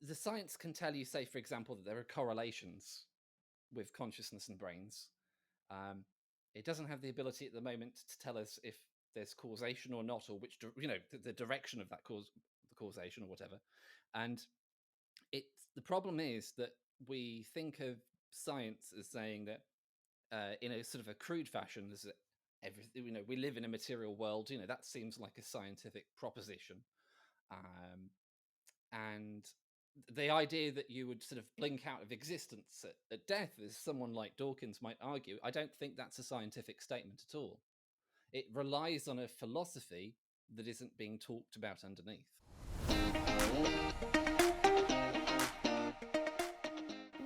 the science can tell you, say, for example, that there are correlations with consciousness and brains. Um, it doesn't have the ability at the moment to tell us if there's causation or not, or which the direction of that the causation or whatever. And the problem is that we think of science as saying that in a sort of a crude fashion, there's everything. We live in a material world. That seems like a scientific proposition, and the idea that you would sort of blink out of existence at death, as someone like Dawkins might argue, I don't think that's a scientific statement at all. It relies on a philosophy that isn't being talked about underneath.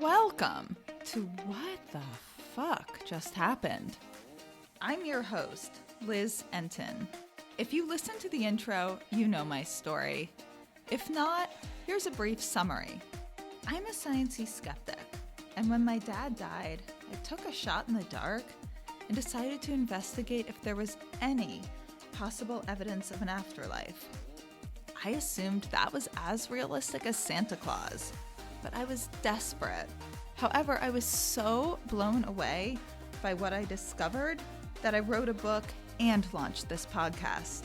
Welcome to What the Fuck Just Happened. I'm your host, Liz Enton. If you listen to the intro, you know my story. If not, here's a brief summary. I'm a sciencey skeptic, and when my dad died, I took a shot in the dark and decided to investigate if there was any possible evidence of an afterlife. I assumed that was as realistic as Santa Claus, but I was desperate. However, I was so blown away by what I discovered that I wrote a book and launched this podcast.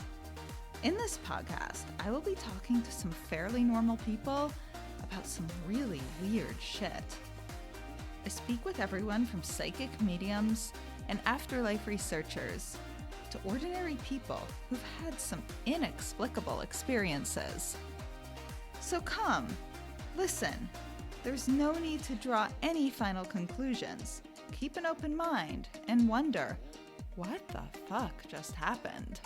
In this podcast, I will be talking to some fairly normal people about some really weird shit. I speak with everyone from psychic mediums and afterlife researchers to ordinary people who've had some inexplicable experiences. So come, listen. There's no need to draw any final conclusions. Keep an open mind and wonder, what the fuck just happened?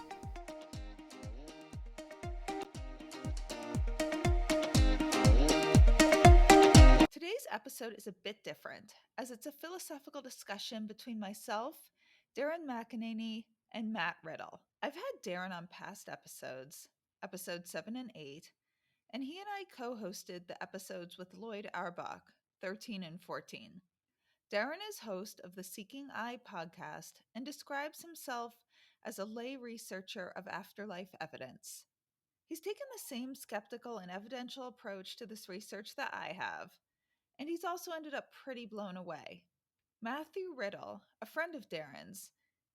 Today's episode is a bit different, as it's a philosophical discussion between myself, Darren McEnaney, and Matt Riddle. I've had Darren on past episodes, episodes 7 and 8, and he and I co-hosted the episodes with Lloyd Auerbach, 13 and 14. Darren is host of the Seeking I podcast and describes himself as a lay researcher of afterlife evidence. He's taken the same skeptical and evidential approach to this research that I have, and he's also ended up pretty blown away. Matthew Riddle, a friend of Darren's,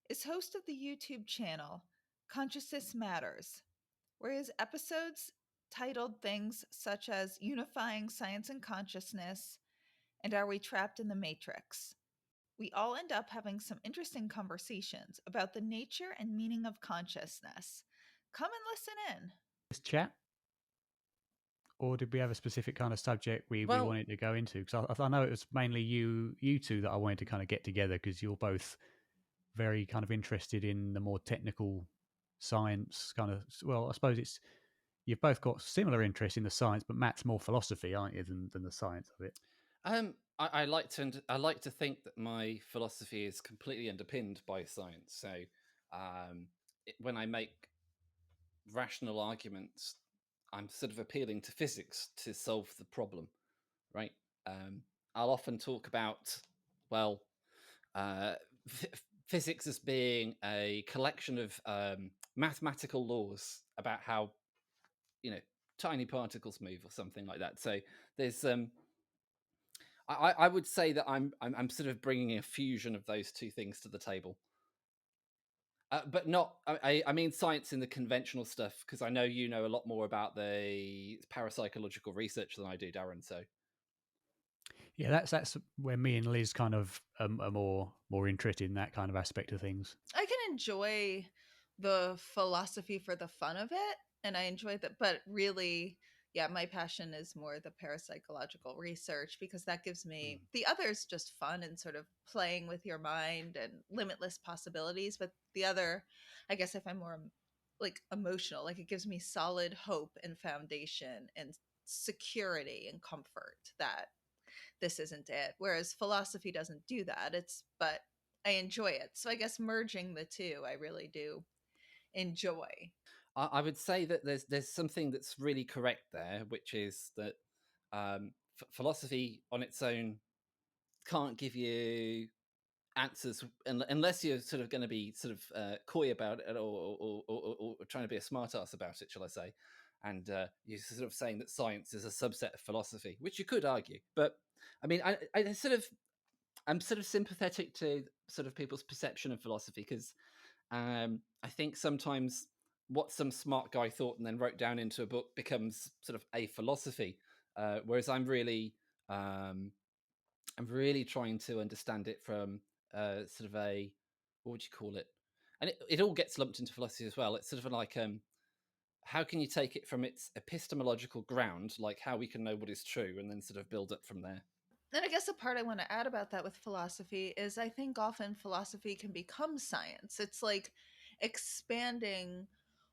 is host of the YouTube channel Consciousness Matters, where his episodes titled things such as Unifying Science and Consciousness and Are We Trapped in the Matrix? We all end up having some interesting conversations about the nature and meaning of consciousness. Come and listen in. This chat? Or did we have a specific kind of subject we wanted to go into? Because I know it was mainly you two that I wanted to kind of get together, because you're both very kind of interested in the more technical science kind of. Well, I suppose you've both got similar interest in the science, but Matt's more philosophy, aren't you, than the science of it? I like to think that my philosophy is completely underpinned by science. So when I make rational arguments, I'm sort of appealing to physics to solve the problem, right? I'll often talk about, physics as being a collection of mathematical laws about how tiny particles move or something like that. So there's I would say that I'm sort of bringing a fusion of those two things to the table. But not, I mean science in the conventional stuff, because I know you know a lot more about the parapsychological research than I do, Darren. So, yeah, that's where me and Liz kind of are more interested in that kind of aspect of things. I can enjoy the philosophy for the fun of it, and I enjoy that, but really, yeah, my passion is more the parapsychological research, because that gives me the others just fun and sort of playing with your mind and limitless possibilities. But the other, I guess if I'm more like emotional, like it gives me solid hope and foundation and security and comfort that this isn't it. Whereas philosophy doesn't do that. But I enjoy it. So I guess merging the two, I really do enjoy. I would say that there's something that's really correct there, which is that philosophy on its own can't give you answers unless you're sort of going to be sort of coy about it, or trying to be a smart ass about it, shall I say. and you're sort of saying that science is a subset of philosophy, which you could argue. But I mean, I'm sort of sympathetic to sort of people's perception of philosophy, because I think sometimes what some smart guy thought and then wrote down into a book becomes sort of a philosophy, whereas I'm really trying to understand it from sort of a, what would you call it? And it all gets lumped into philosophy as well. It's sort of like, how can you take it from its epistemological ground, like how we can know what is true, and then sort of build up from there? And I guess the part I want to add about that with philosophy is I think often philosophy can become science. It's like expanding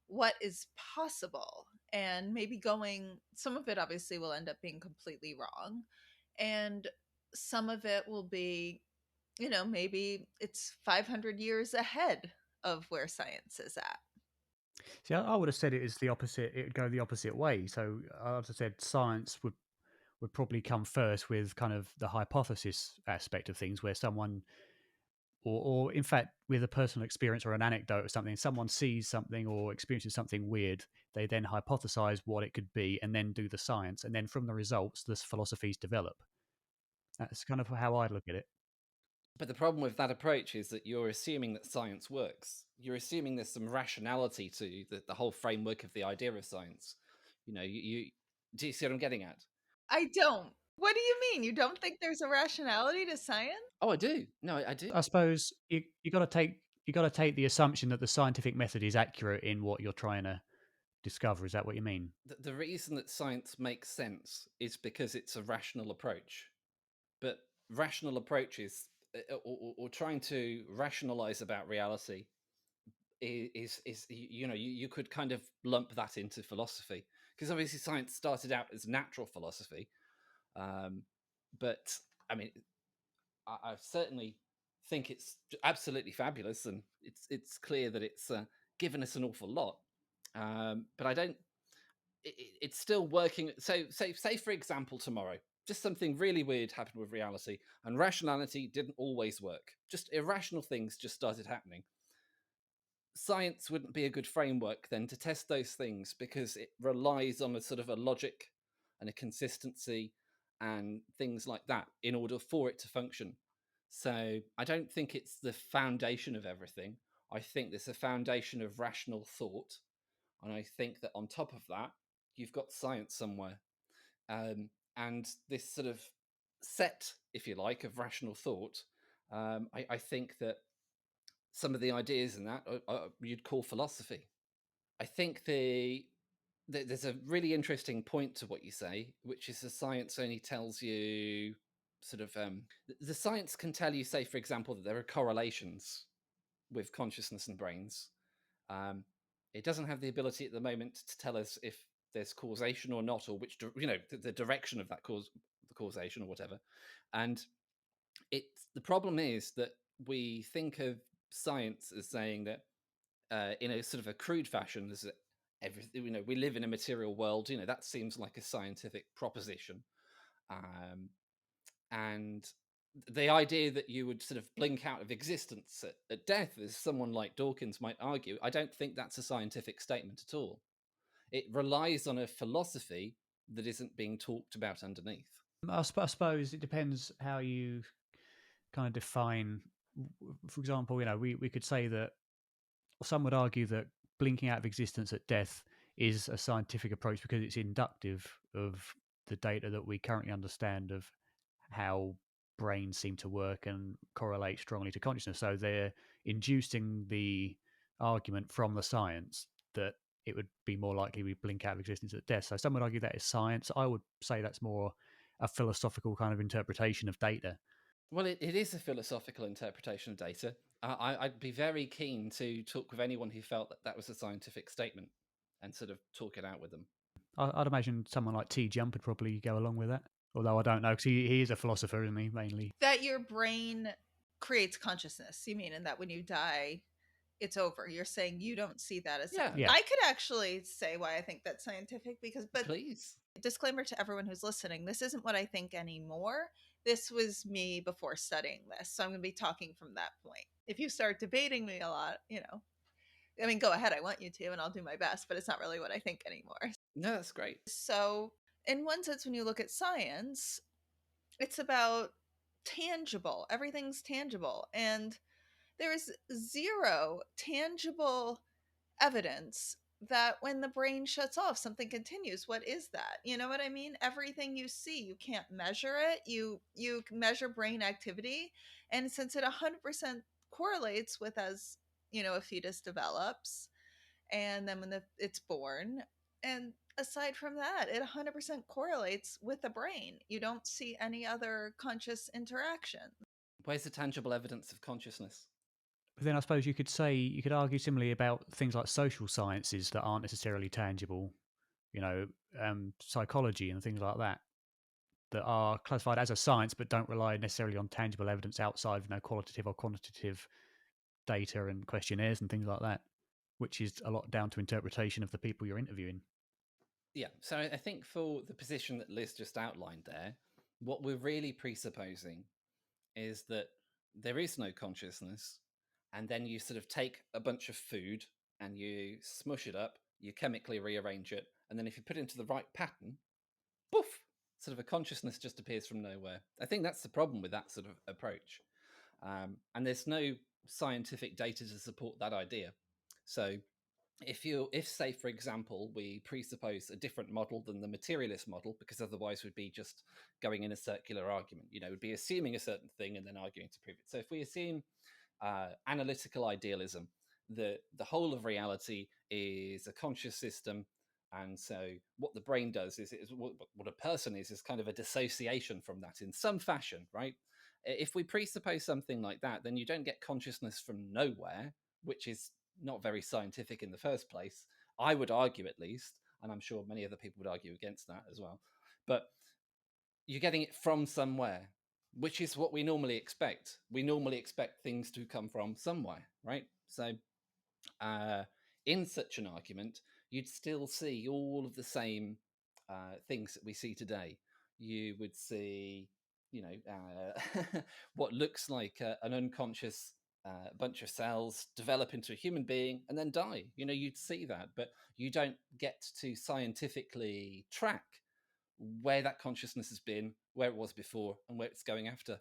what is possible and maybe going, some of it obviously will end up being completely wrong. And some of it will be, maybe it's 500 years ahead of where science is at. See, I would have said it is the opposite. It would go the opposite way. So I would have said science would probably come first with kind of the hypothesis aspect of things, where someone, or in fact, with a personal experience or an anecdote or something, someone sees something or experiences something weird, they then hypothesize what it could be and then do the science. And then from the results, the philosophies develop. That's kind of how I look at it. But the problem with that approach is that you're assuming that science works. You're assuming there's some rationality to the whole framework of the idea of science. You do you see what I'm getting at? I don't. What do you mean? You don't think there's a rationality to science? Oh, I do. No, I do. I suppose you got to take the assumption that the scientific method is accurate in what you're trying to discover. Is that what you mean? The reason that science makes sense is because it's a rational approach. But rational approaches, or trying to rationalize about reality, is you could kind of lump that into philosophy, because obviously science started out as natural philosophy, but I mean, I certainly think it's absolutely fabulous, and it's clear that it's given us an awful lot. But I don't. It's still working. So, say for example, tomorrow, just something really weird happened with reality, and rationality didn't always work. Just irrational things just started happening. Science wouldn't be a good framework then to test those things, because it relies on a sort of a logic and a consistency and things like that in order for it to function. So I don't think it's the foundation of everything. I think there's a foundation of rational thought, and I think that on top of that, you've got science somewhere. And this sort of set, if you like, of rational thought, I think that some of the ideas in that you'd call philosophy. I think there's a really interesting point to what you say, which is the science only tells you sort of the science can tell you, say, for example, that there are correlations with consciousness and brains. Um, it doesn't have the ability at the moment to tell us if there's causation or not, or which the direction of that the causation or whatever. And the problem is that we think of science as saying that in a sort of a crude fashion, is that everything, we live in a material world. That seems like a scientific proposition, and the idea that you would sort of blink out of existence at death, as someone like Dawkins might argue, I don't think that's a scientific statement at all. It relies on a philosophy that isn't being talked about underneath. I suppose it depends how you kind of define. For example, we could say that some would argue that blinking out of existence at death is a scientific approach because it's inductive of the data that we currently understand of how brains seem to work and correlate strongly to consciousness. So they're inducing the argument from the science that it would be more likely we blink out of existence at death. So some would argue that is science. I would say that's more a philosophical kind of interpretation of data. Well, it is a philosophical interpretation of data. I'd be very keen to talk with anyone who felt that that was a scientific statement and sort of talk it out with them. I'd imagine someone like T. Jump would probably go along with that. Although I don't know, because he is a philosopher, isn't he, mainly? That your brain creates consciousness, you mean, and that when you die, it's over. You're saying you don't see that as Yeah. I could actually say why I think that's scientific, but Please. Disclaimer to everyone who's listening, this isn't what I think anymore. This was me before studying this, so I'm going to be talking from that point. If you start debating me a lot, I mean, go ahead, I want you to, and I'll do my best, but it's not really what I think anymore. No, that's great. So, in one sense, when you look at science, it's about tangible. Everything's tangible. And there is zero tangible evidence that when the brain shuts off, something continues. What is that? You know what I mean? Everything you see, you can't measure it. You measure brain activity, and since it 100% correlates with as a fetus develops, and then when it's born, and aside from that, it 100% correlates with the brain. You don't see any other conscious interaction. Where's the tangible evidence of consciousness? But then I suppose you could argue similarly about things like social sciences that aren't necessarily tangible, psychology and things like that, that are classified as a science but don't rely necessarily on tangible evidence outside of qualitative or quantitative data and questionnaires and things like that, which is a lot down to interpretation of the people you're interviewing. Yeah, so I think for the position that Liz just outlined there, what we're really presupposing is that there is no consciousness, and then you sort of take a bunch of food and you smush it up, you chemically rearrange it, and then if you put it into the right pattern, poof, sort of a consciousness just appears from nowhere. I think that's the problem with that sort of approach. And there's no scientific data to support that idea. So if say for example we presuppose a different model than the materialist model, because otherwise we'd be just going in a circular argument, we'd be assuming a certain thing and then arguing to prove it. So if we assume analytical idealism, the whole of reality is a conscious system, and so what the brain does is what a person is kind of a dissociation from that in some fashion, right? If we presuppose something like that, then you don't get consciousness from nowhere, which is not very scientific in the first place. I would argue, at least, and I'm sure many other people would argue against that as well. But you're getting it from somewhere, which is what we normally expect. We normally expect things to come from somewhere, right? So in such an argument, you'd still see all of the same things that we see today. You would see, what looks like an unconscious bunch of cells develop into a human being and then die. You'd see that, but you don't get to scientifically track where that consciousness has been, where it was before, and where it's going after.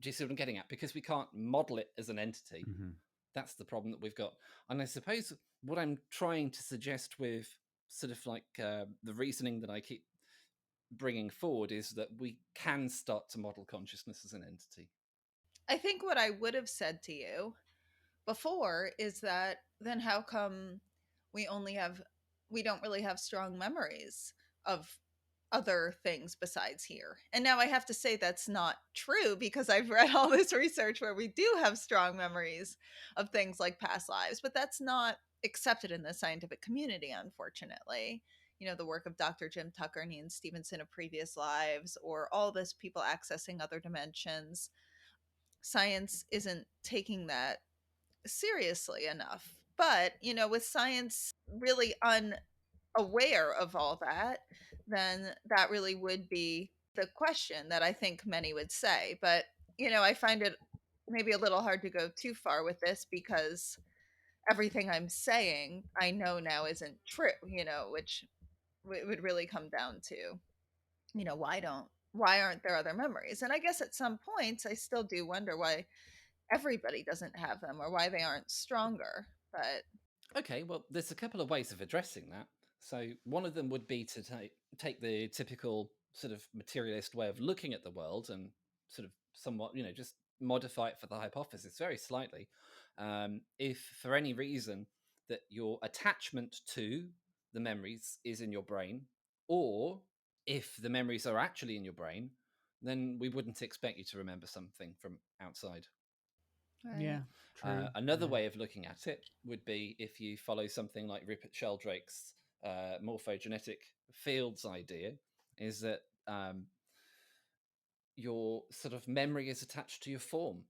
Do you see what I'm getting at? Because we can't model it as an entity. Mm-hmm. That's the problem that we've got. And I suppose what I'm trying to suggest with sort of like the reasoning that I keep bringing forward is that we can start to model consciousness as an entity. I think what I would have said to you before is that then how come we don't really have strong memories of other things besides here? And now I have to say that's not true, because I've read all this research where we do have strong memories of things like past lives, but that's not accepted in the scientific community, unfortunately. The work of Dr. Jim Tucker and Ian Stevenson of previous lives, or all this people accessing other dimensions. Science isn't taking that seriously enough. But, with science really unaware of all that, then that really would be the question that I think many would say. But, I find it maybe a little hard to go too far with this, because everything I'm saying I know now isn't true, which would really come down to, why aren't there other memories? And I guess at some points I still do wonder why everybody doesn't have them, or why they aren't stronger. But Okay, well, there's a couple of ways of addressing that. So one of them would be to take the typical sort of materialist way of looking at the world and sort of somewhat, just modify it for the hypothesis very slightly. If for any reason that your attachment to the memories is in your brain, or if the memories are actually in your brain, then we wouldn't expect you to remember something from outside. right. Yeah, true. Another Yeah. way of looking at it would be if you follow something like Rupert Sheldrake's morphogenetic fields idea, is that your sort of memory is attached to your form.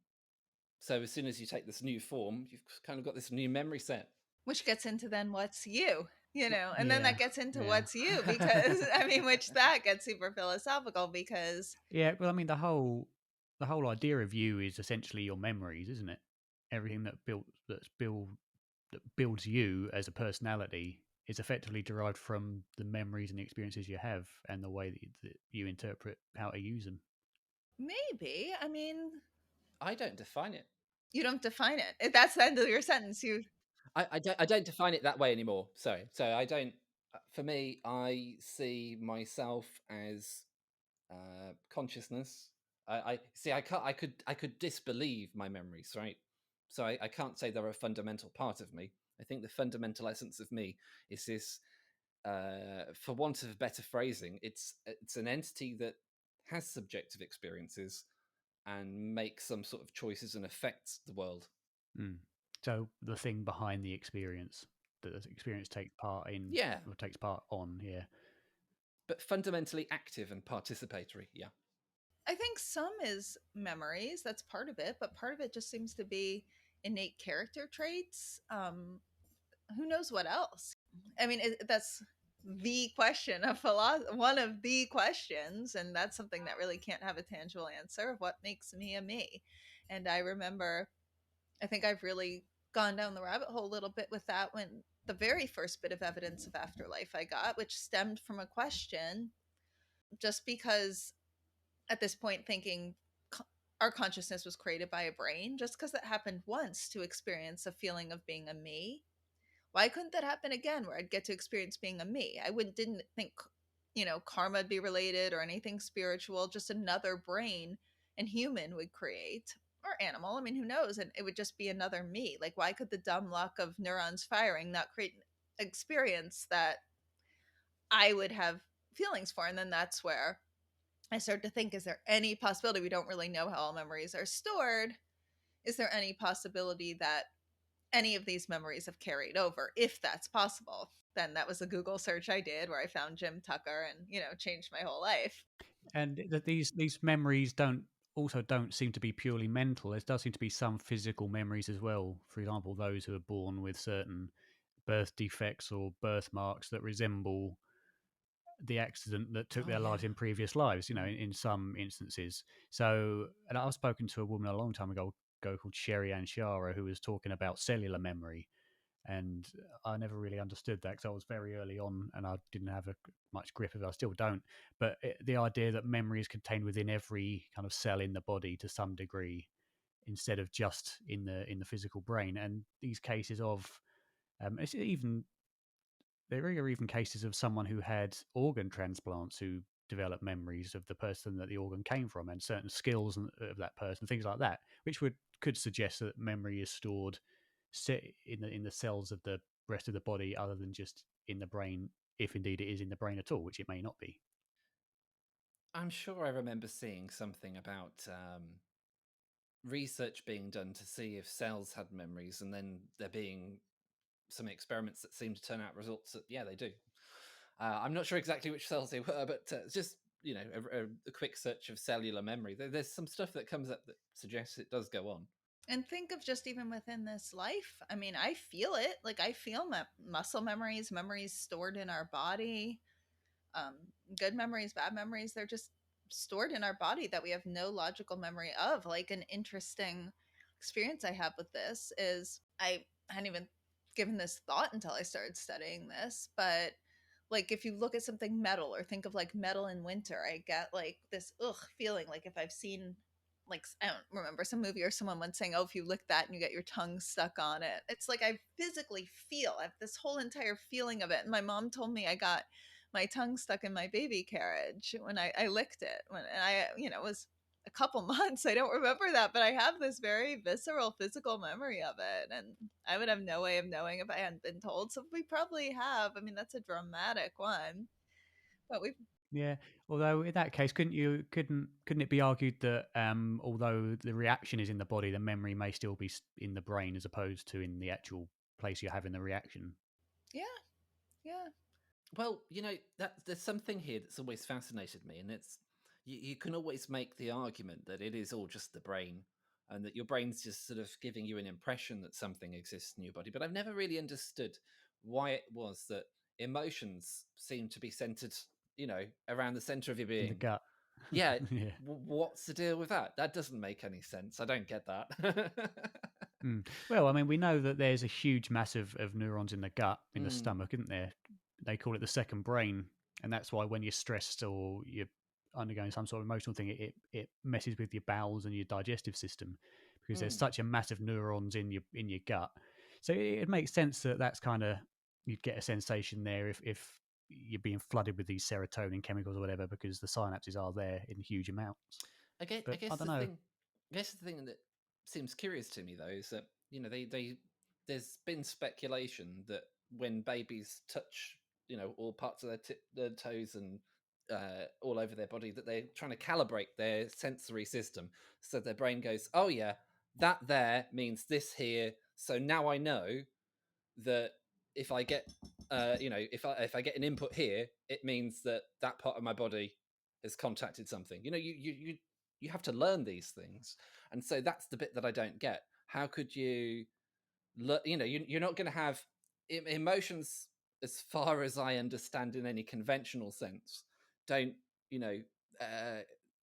So as soon as you take this new form, you've kind of got this new memory set. Which gets into then what's you, and then Yeah, that gets into yeah. what's you, because which that gets super philosophical, because Yeah, well, I mean, the whole idea of you is essentially your memories, isn't it? Everything that's builds you as a personality is effectively derived from the memories and the experiences you have and the way that you interpret how to use them. Maybe. I mean, I don't define it. you don't define it. If that's the end of your sentence, I don't define it that way anymore. Sorry. So I don't. For me, I see myself as consciousness. I see. I could disbelieve my memories, right? So I can't say they're a fundamental part of me. I think the fundamental essence of me is this. For want of better phrasing, it's an entity that has subjective experiences and makes some sort of choices and affects the world. Mm. So the thing behind the experience that the experience takes part in, Yeah, or takes part on, yeah. but fundamentally active and participatory. Yeah. I think some is memories. That's part of it, but part of it just seems to be innate character traits. Who knows what else? I mean, that's the question of philosophy, one of the questions, and that's something that really can't have a tangible answer of what makes me a me. And I remember, I think I've really gone down the rabbit hole a little bit with that when the very first bit of evidence of afterlife I got, which stemmed from a question, just because at this point thinking our consciousness was created by a brain, just because it happened once to experience a feeling of being a me, why couldn't that happen again where I'd get to experience being a me? Didn't think, karma would be related or anything spiritual, just another brain and human would create, or animal. I mean, who knows? And it would just be another me. Like, why could the dumb luck of neurons firing not create an experience that I would have feelings for? And then that's where I start to think, is there any possibility, we don't really know how all memories are stored, is there any possibility that any of these memories have carried over? If that's possible, then that was a Google search I did where I found Jim Tucker and, changed my whole life. And that these memories don't seem to be purely mental. There does seem to be some physical memories as well. For example, those who are born with certain birth defects or birthmarks that resemble the accident that took their lives in previous lives, in some instances. So, and I've spoken to a woman a long time ago called Sherry Ann Shara, who was talking about cellular memory. And I never really understood that because I was very early on and I didn't have much grip of it. I still don't. But the idea that memory is contained within every kind of cell in the body to some degree, instead of just in the physical brain. And these cases of it's even there are even cases of someone who had organ transplants who developed memories of the person that the organ came from and certain skills of that person, things like that, which could suggest that memory is stored in the cells of the rest of the body, other than just in the brain, if indeed it is in the brain at all, which it may not be. I'm sure I remember seeing something about research being done to see if cells had memories, and then there being some experiments that seem to turn out results that, yeah, they do. I'm not sure exactly which cells they were, but just a quick search of cellular memory. There's some stuff that comes up that suggests it does go on. And think of just even within this life. I mean, I feel it. Like, I feel muscle memories, memories stored in our body, um, good memories, bad memories. They're just stored in our body that we have no logical memory of. Like, an interesting experience I have with this is I hadn't even given this thought until I started studying this, but like if you look at something metal or think of like metal in winter, I get like this feeling, like if I've seen, like, I don't remember, some movie or someone once saying, oh, if you lick that and you get your tongue stuck on it, it's like I physically feel, I have this whole entire feeling of it. And my mom told me I got my tongue stuck in my baby carriage when I licked it, and I, it was a couple months. I don't remember that, but I have this very visceral physical memory of it. And I would have no way of knowing if I hadn't been told. So we probably have. I mean, that's a dramatic one. But we've Yeah. Although in that case, couldn't it be argued that although the reaction is in the body, the memory may still be in the brain as opposed to in the actual place you're having the reaction? yeah, yeah. Well, that there's something here that's always fascinated me, and it's you can always make the argument that it is all just the brain, and that your brain's just sort of giving you an impression that something exists in your body. But I've never really understood why it was that emotions seem to be centered, around the center of your In the being. gut. Yeah, Yeah. what's the deal with that? That doesn't make any sense. I don't get that. Well, I mean, we know that there's a huge mass of neurons in the gut, in the stomach, isn't there? They call it the second brain, and that's why when you're stressed or you're undergoing some sort of emotional thing, it messes with your bowels and your digestive system because there's such a massive neurons in your gut. So it makes sense that that's kind of you'd get a sensation there if you're being flooded with these serotonin chemicals or whatever because the synapses are there in huge amounts. I guess, But I don't know. I guess the thing that seems curious to me though is that they there's been speculation that when babies touch all parts of their toes and all over their body that they're trying to calibrate their sensory system so their brain goes, oh yeah, that there means this here, so now I know that if I get if I get an input here, it means that that part of my body has contacted something. You have to learn these things, and so that's the bit that I don't get. How could you you're not going to have emotions, as far as I understand, in any conventional sense, don't you know uh,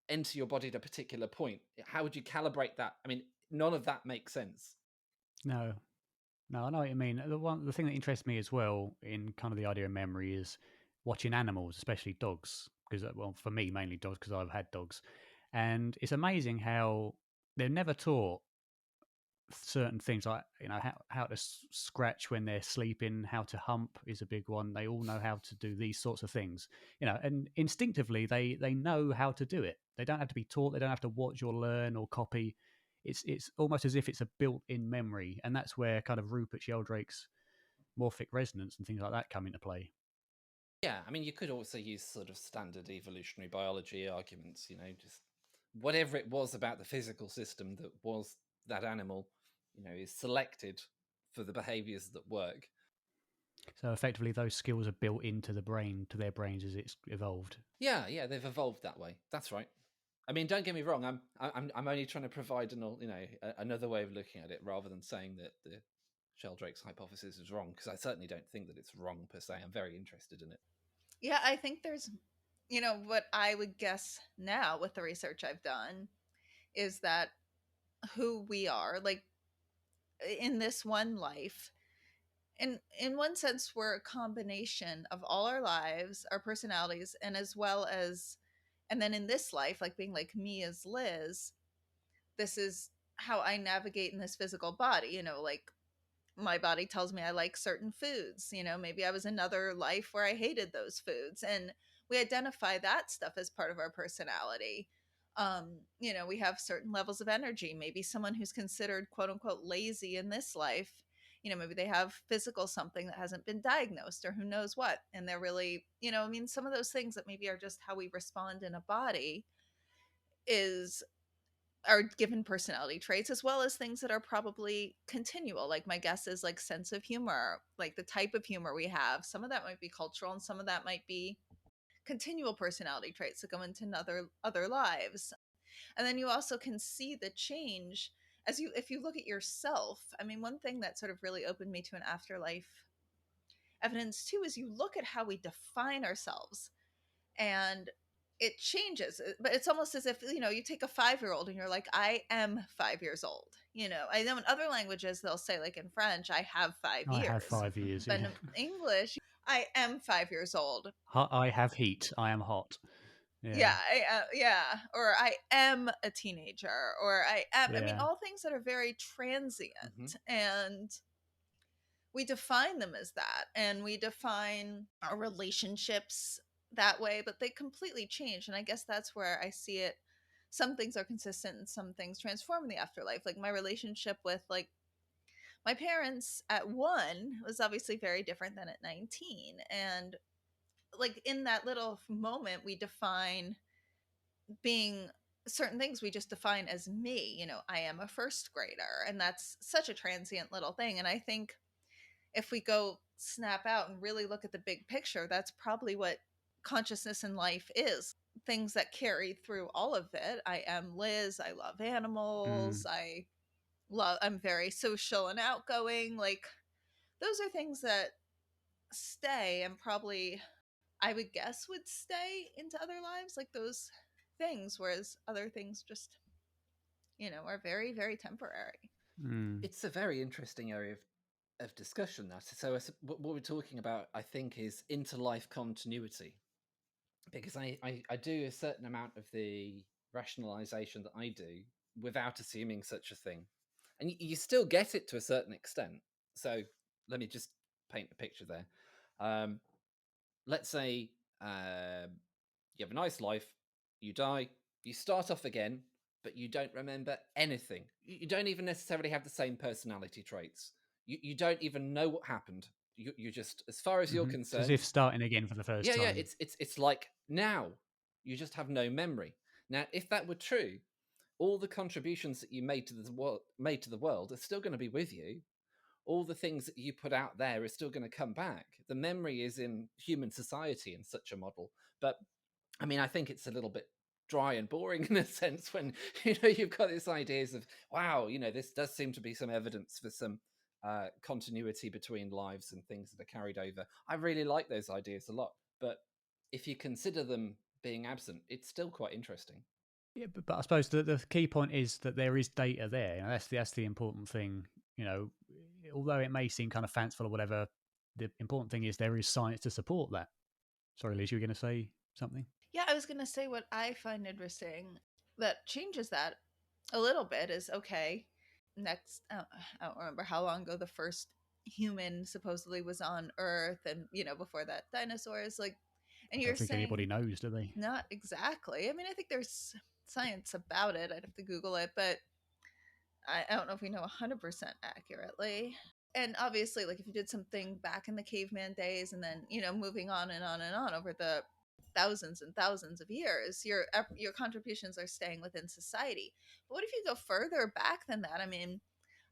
enter your body at a particular point. How would you calibrate that? I mean, none of that makes sense. No, no, I know what you mean. The thing that interests me as well in kind of the idea of memory is watching animals, especially dogs, because well, for me mainly dogs because I've had dogs, and it's amazing how they're never taught certain things like how to scratch when they're sleeping, how to hump is a big one. They all know how to do these sorts of things, and instinctively they know how to do it. They don't have to be taught. They don't have to watch or learn or copy. It's almost as if it's a built-in memory, and that's where kind of Rupert Sheldrake's morphic resonance and things like that come into play. Yeah, I mean, you could also use sort of standard evolutionary biology arguments, just whatever it was about the physical system that was that animal, is selected for the behaviors that work. So effectively, those skills are built into the brain, to their brains as it's evolved. Yeah, they've evolved that way. That's right. I mean, don't get me wrong. I'm only trying to provide another way of looking at it rather than saying that the Sheldrake's hypothesis is wrong, because I certainly don't think that it's wrong per se. I'm very interested in it. Yeah, I think there's, what I would guess now with the research I've done is that who we are, like in this one life, in one sense, we're a combination of all our lives, our personalities, and as well as, and then in this life, like being like me as Liz, this is how I navigate in this physical body, like my body tells me I like certain foods. Maybe I was another life where I hated those foods. And we identify that stuff as part of our personality. We have certain levels of energy. Maybe someone who's considered quote unquote lazy in this life, maybe they have physical something that hasn't been diagnosed or who knows what. And they're really, some of those things that maybe are just how we respond in a body is are given personality traits, as well as things that are probably continual. Like my guess is like sense of humor, like the type of humor we have. Some of that might be cultural and some of that might be continual personality traits that go into other lives. And then you also can see the change if you look at yourself. I mean, one thing that sort of really opened me to an afterlife evidence too is you look at how we define ourselves, and it changes, but it's almost as if you take a 5-year-old and you're like, I am 5 years old. I know in other languages they'll say, like in French, I have 5 years. I have 5 years, but yeah. in English, I am 5 years old. I have heat, I am hot. Yeah, or I am a teenager, or I am, I mean, Yeah. all things that are very transient. And we define them as that, and we define our relationships that way, but they completely change. And I guess that's where I see it. Some things are consistent and some things transform in the afterlife. Like my relationship with like my parents at 1 was obviously very different than at 19. And like in that little moment, we define being certain things, we just define as me. I am a first grader, and that's such a transient little thing. And I think if we go snap out and really look at the big picture, that's probably what consciousness in life is. Things that carry through all of it. I am Liz. I love animals. I'm very social and outgoing. Like those are things that stay, and probably I would guess would stay into other lives, like those things, whereas other things just, are very, very temporary. It's a very interesting area of discussion. That so what we're talking about, I think, is interlife continuity, because I do a certain amount of the rationalization that I do without assuming such a thing, and you still get it to a certain extent. So let me just paint a picture there. Um, let's say you have a nice life, you die, you start off again, but you don't remember anything. You don't even necessarily have the same personality traits. You don't even know what happened. You just, as far as you're It's as concerned, if starting again for the first yeah. time. It's like now you just have no memory. Now, if that were true, all the contributions that you made to the world are still going to be with you. All the things that you put out there are still going to come back. The memory is in human society in such a model. But I mean, I think it's a little bit dry and boring in a sense when you've got these ideas of, wow, this does seem to be some evidence for some continuity between lives and things that are carried over. I really like those ideas a lot, but if you consider them being absent, it's still quite interesting. Yeah, but I suppose the key point is that there is data there. That's the important thing. Although it may seem kind of fanciful or whatever, the important thing is there is science to support that. Sorry, Liz, you were going to say something? Yeah, I was going to say what I find interesting that changes that a little bit is okay. Next, I don't remember how long ago the first human supposedly was on Earth, and before that, dinosaurs. Like, and I you're don't think anybody saying knows, do they? not exactly. I mean, I think there's science about it. I'd have to Google it, but I don't know if we know 100% accurately. And obviously, like if you did something back in the caveman days and then, moving on and on and on over the thousands and thousands of years, your contributions are staying within society. But what if you go further back than that? I mean,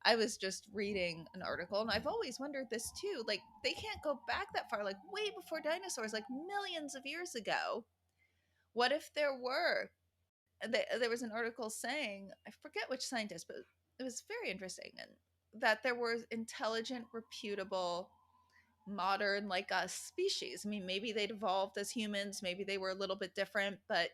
I was just reading an article and I've always wondered this too. Like they can't go back that far, like way before dinosaurs, like millions of years ago. What if there was an article saying, I forget which scientist, but it was very interesting, and that there were intelligent, reputable, modern like us species. I mean, maybe they'd evolved as humans, maybe they were a little bit different, but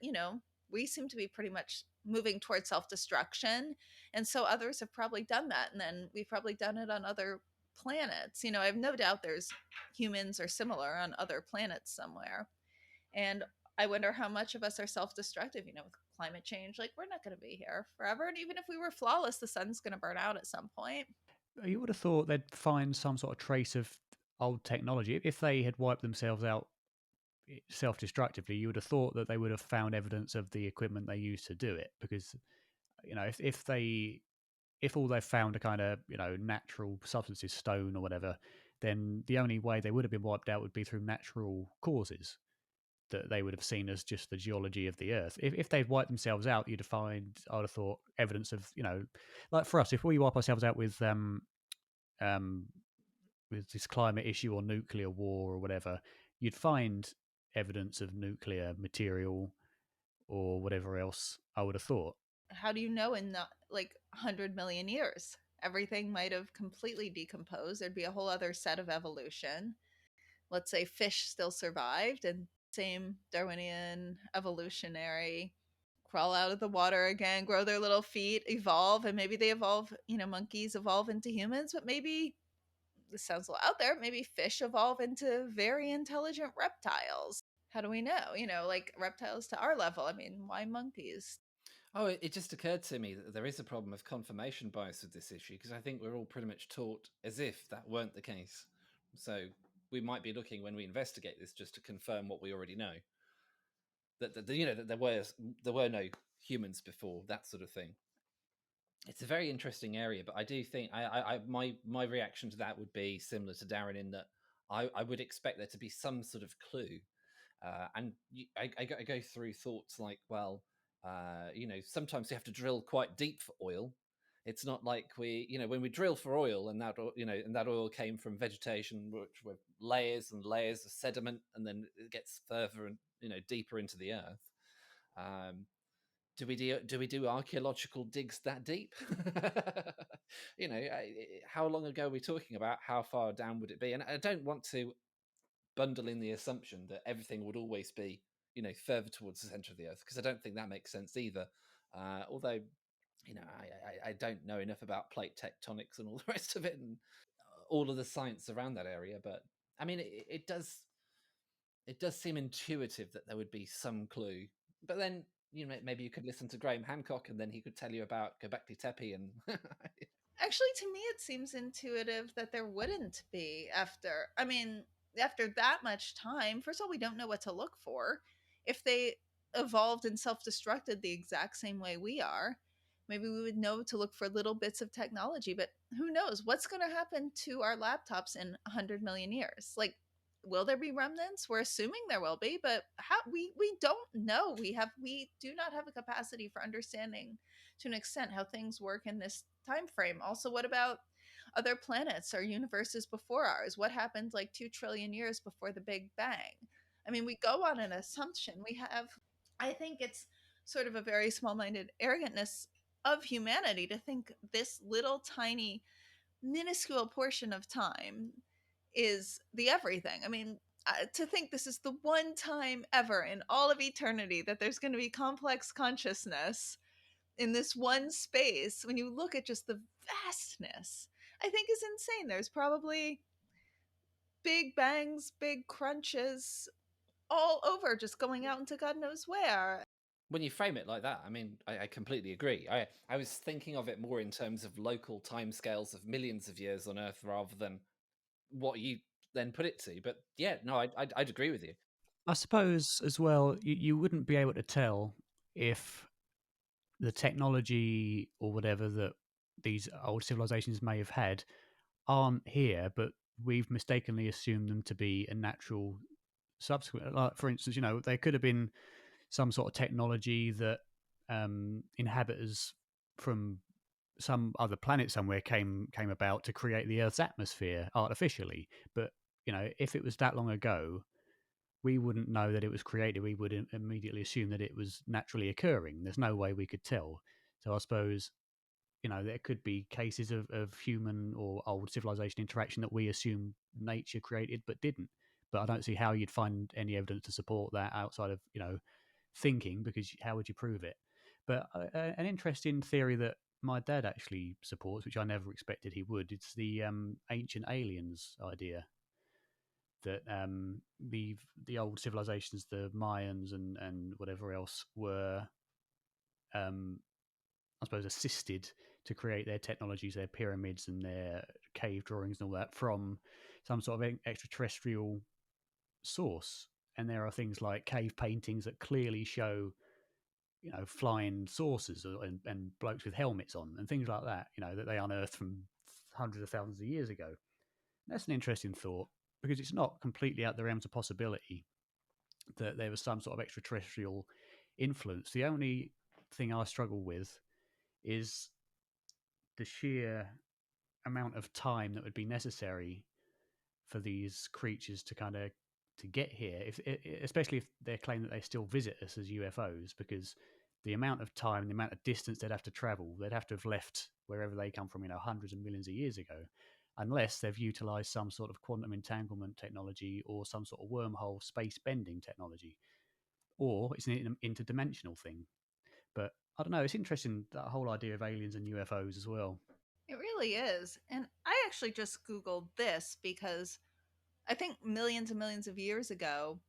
we seem to be pretty much moving towards self-destruction, and so others have probably done that, and then we've probably done it on other planets. I have no doubt there's humans are similar on other planets somewhere, and I wonder how much of us are self-destructive, with climate change. Like, we're not going to be here forever. And even if we were flawless, the sun's going to burn out at some point. You would have thought they'd find some sort of trace of old technology. If they had wiped themselves out self-destructively, you would have thought that they would have found evidence of the equipment they used to do it. Because, if all they've found are kind of, natural substances, stone or whatever, then the only way they would have been wiped out would be through natural causes that they would have seen as just the geology of the earth. If they'd wiped themselves out, you'd find, I would have thought, evidence of, like for us, if we wipe ourselves out with this climate issue or nuclear war or whatever, you'd find evidence of nuclear material or whatever else, I would have thought. How do you know in not like 100 million years? Everything might have completely decomposed. There'd be a whole other set of evolution. Let's say fish still survived and same Darwinian evolutionary crawl out of the water again, grow their little feet, evolve, and maybe they evolve, monkeys evolve into humans, but maybe this sounds a little out there, maybe fish evolve into very intelligent reptiles. How do we know? Like reptiles to our level. I mean, why monkeys? Oh, it just occurred to me that there is a problem of confirmation bias with this issue, because I think we're all pretty much taught as if that weren't the case. So we might be looking, when we investigate this, just to confirm what we already know, that there were no humans before, that sort of thing. It's a very interesting area, but I do think my reaction to that would be similar to Darren, in that I would expect there to be some sort of clue. I go through thoughts like, well, sometimes you have to drill quite deep for oil. It's not like when we drill for oil, and that oil came from vegetation, which were layers and layers of sediment, and then it gets further and deeper into the earth. Do we do archaeological digs that deep? How long ago are we talking about? How far down would it be? And I don't want to bundle in the assumption that everything would always be, further towards the center of the earth, because I don't think that makes sense either. Although I don't know enough about plate tectonics and all the rest of it and all of the science around that area, but I mean, it does seem intuitive that there would be some clue. But then, maybe you could listen to Graham Hancock, and then he could tell you about Göbekli Tepe. And actually, to me, it seems intuitive that there wouldn't be after. I mean, after that much time. First of all, we don't know what to look for. If they evolved and self-destructed the exact same way we are, maybe we would know to look for little bits of technology. But who knows what's going to happen to our laptops in 100 million years? Like, will there be remnants? We're assuming there will be, but how we don't know. We do not have a capacity for understanding to an extent how things work in this time frame. Also, what about other planets or universes before ours? What happened like 2 trillion years before the Big Bang? I mean, we go on an assumption. We have, I think it's sort of a very small minded arrogantness of humanity to think this little tiny minuscule portion of time is the everything. I mean, to think this is the one time ever in all of eternity that there's going to be complex consciousness in this one space, when you look at just the vastness, I think is insane. There's probably big bangs, big crunches all over, just going out into God knows where. when you frame it like that, I mean, I completely agree. I was thinking of it more in terms of local timescales of millions of years on Earth rather than what you then put it to. But yeah, no, I'd agree with you. I suppose as well, you wouldn't be able to tell if the technology or whatever that these old civilizations may have had aren't here, but we've mistakenly assumed them to be a natural subsequent. Like, for instance, there could have been some sort of technology that inhabitants from some other planet somewhere came about to create the Earth's atmosphere artificially. But if it was that long ago, we wouldn't know that it was created. We would immediately assume that it was naturally occurring. There's no way we could tell. So I suppose there could be cases of human or old civilization interaction that we assume nature created but didn't. But I don't see how you'd find any evidence to support that outside of thinking, because how would you prove it? But an interesting theory that my dad actually supports, which I never expected he would, it's the ancient aliens idea. That the old civilizations, the Mayans and whatever else, were I suppose assisted to create their technologies, their pyramids and their cave drawings and all that from some sort of extraterrestrial source. And there are things like cave paintings that clearly show flying saucers and blokes with helmets on and things like that, that they unearthed from hundreds of thousands of years ago. That's an interesting thought, because it's not completely out the realms of possibility that there was some sort of extraterrestrial influence. The only thing I struggle with is the sheer amount of time that would be necessary for these creatures to kind of to get here, especially if they claim that they still visit us as UFOs, because the amount of time, the amount of distance they'd have to travel, they'd have to have left wherever they come from, hundreds of millions of years ago, unless they've utilized some sort of quantum entanglement technology or some sort of wormhole space bending technology, or it's an interdimensional thing. But I don't know, it's interesting, that whole idea of aliens and UFOs as well. It really is. And I actually just Googled this because I think millions and millions of years ago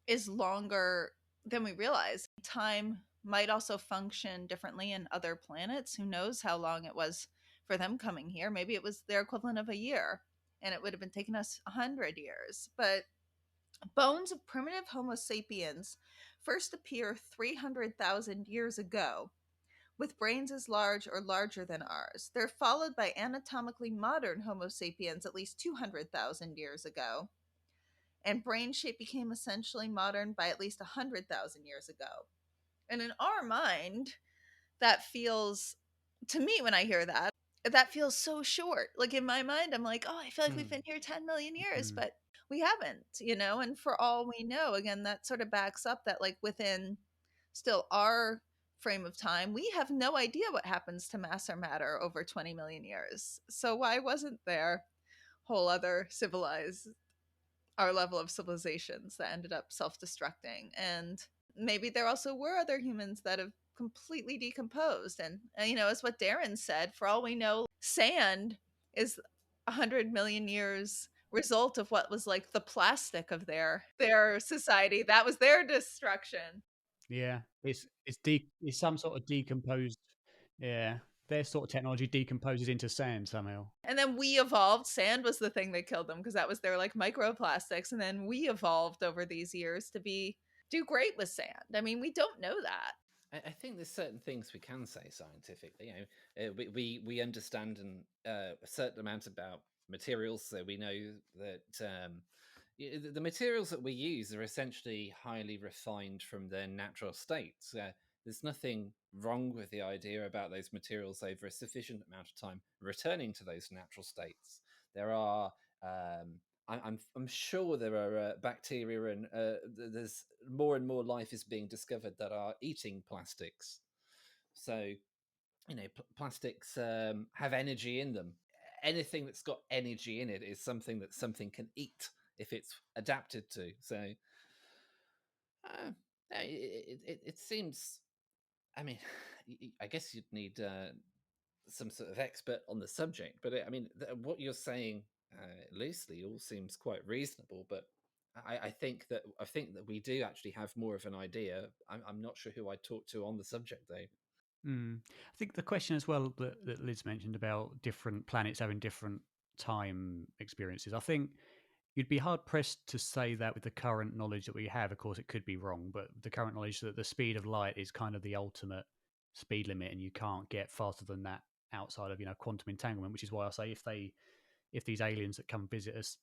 is longer than we realize. Time might also function differently in other planets. Who knows how long it was for them coming here? Maybe it was their equivalent of a year and it would have been taking us 100 years. But bones of primitive Homo sapiens first appear 300,000 years ago, with brains as large or larger than ours. They're followed by anatomically modern Homo sapiens at least 200,000 years ago, and brain shape became essentially modern by at least 100,000 years ago. And in our mind, that feels, to me, when I hear that, that feels so short. Like in my mind, I'm like, oh, I feel like we've been here 10 million years, but we haven't, and for all we know, again, that sort of backs up that, like, within still our frame of time, we have no idea what happens to mass or matter over 20 million years. So why wasn't there whole other civilized, our level of civilizations that ended up self-destructing? And maybe there also were other humans that have completely decomposed. And as what Darren said, for all we know, sand is 100 million years result of what was like the plastic of their society. That was their destruction. Yeah, it's some sort of decomposed. Yeah, their sort of technology decomposes into sand somehow. And then we evolved. Sand was the thing that killed them because that was their like microplastics. And then we evolved over these years to do great with sand. I mean, we don't know that. I think there's certain things we can say scientifically. We understand a certain amount about materials, so we know that the materials that we use are essentially highly refined from their natural states. There's nothing wrong with the idea about those materials over a sufficient amount of time returning to those natural states. There are I'm sure there are bacteria and there's more and more life is being discovered that are eating plastics. So, plastics have energy in them. Anything that's got energy in it is something that something can eat if it's adapted to. So, it seems. I mean, I guess you'd need some sort of expert on the subject, but what you're saying loosely all seems quite reasonable. But I think that we do actually have more of an idea. I'm not sure who I'd talk to on the subject though. I think the question as well that Liz mentioned about different planets having different time experiences, I think you'd be hard pressed to say that with the current knowledge that we have. Of course, it could be wrong, but the current knowledge that the speed of light is kind of the ultimate speed limit, and you can't get faster than that outside of quantum entanglement. Which is why I say if these aliens that come visit us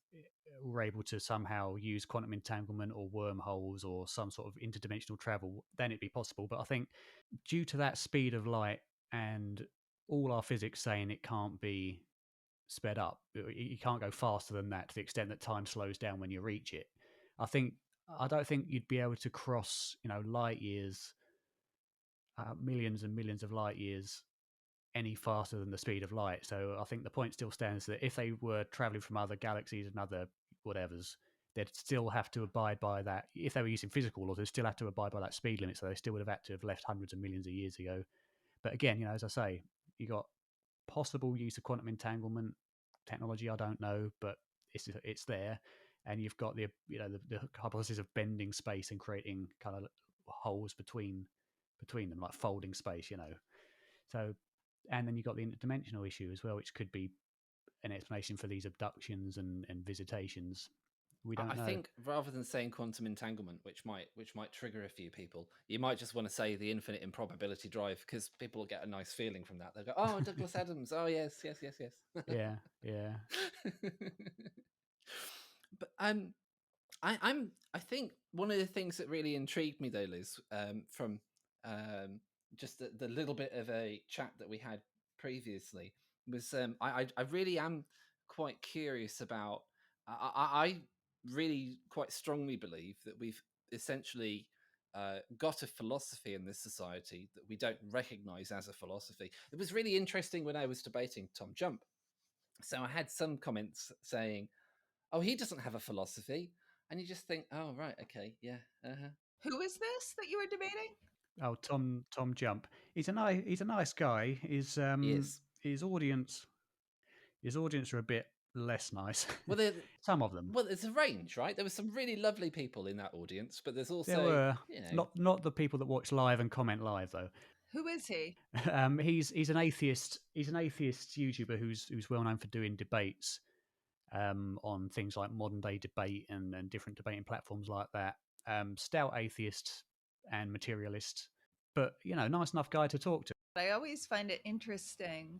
were able to somehow use quantum entanglement or wormholes or some sort of interdimensional travel, then it'd be possible. But I think due to that speed of light and all our physics saying it can't be sped up, you can't go faster than that to the extent that time slows down when you reach it. I don't think you'd be able to cross light years, millions and millions of light years, any faster than the speed of light. So I think the point still stands that if they were traveling from other galaxies and other whatevers, they'd still have to abide by that. If they were using physical laws, they'd still have to abide by that speed limit. So they still would have had to have left hundreds of millions of years ago. But again, as I say, you got possible use of quantum entanglement technology. I don't know, but it's there. And you've got the hypothesis of bending space and creating kind of holes between them, like folding space. So. And then you've got the interdimensional issue as well, which could be an explanation for these abductions and visitations. We don't know. I think rather than saying quantum entanglement, which might trigger a few people, you might just want to say the infinite improbability drive, because people will get a nice feeling from that. They'll go, "Oh, Douglas Adams. Oh, yes." Yeah. But I think one of the things that really intrigued me though, Liz, from just the little bit of a chat that we had previously, was I really am quite curious about. I really quite strongly believe that we've essentially got a philosophy in this society that we don't recognize as a philosophy. It was really interesting when I was debating Tom Jump. So I had some comments saying, "Oh, he doesn't have a philosophy," and you just think, "Oh, right, okay, yeah." Who is this that you were debating? Oh, Tom Jump. He's a nice guy. His Yes. his audience are a bit less nice. Well, some of them. Well, it's a range, right? There were some really lovely people in that audience, but there's also there were not the people that watch live and comment live though. Who is he? He's an atheist. He's an atheist YouTuber who's well known for doing debates on things like modern day debate and different debating platforms like that. Stout atheist and materialist, but nice enough guy to talk to. I always find it interesting